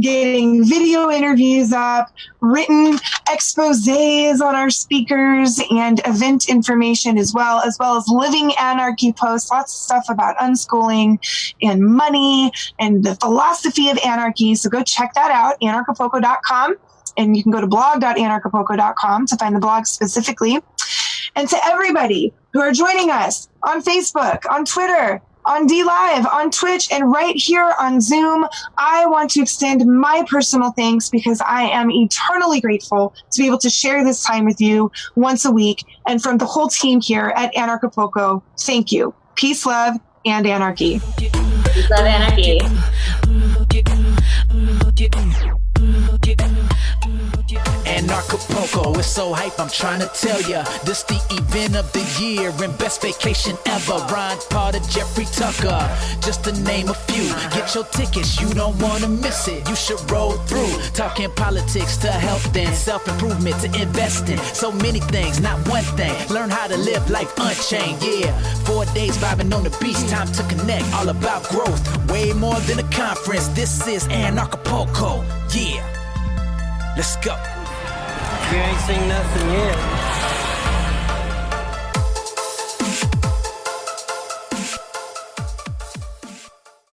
getting video interviews up, written exposés on our speakers, and event information as well as living anarchy posts, lots of stuff about unschooling and money and the philosophy of anarchy. So go check that out, anarchapulco.com. And you can go to blog.anarchapulco.com to find the blog specifically. And to everybody who are joining us on Facebook, on Twitter, on DLive, on Twitch, and right here on Zoom, I want to extend my personal thanks because I am eternally grateful to be able to share this time with you once a week. And from the whole team here at Anarchapulco, thank you. Peace, love, and anarchy. Peace, love, anarchy. Anarchapulco, it's so hype, I'm trying to tell ya. This the event of the year and best vacation ever. Ron Potter, Jeffrey Tucker, just to name a few. Get your tickets, you don't want to miss it. You should roll through. Talking politics to health and self-improvement to investing. So many things, not one thing. Learn how to live life unchained, yeah. 4 days vibing on the beach, time to connect. All about growth, way more than a conference. This is Anarchapulco, yeah. Let's go. You ain't seen nothing yet.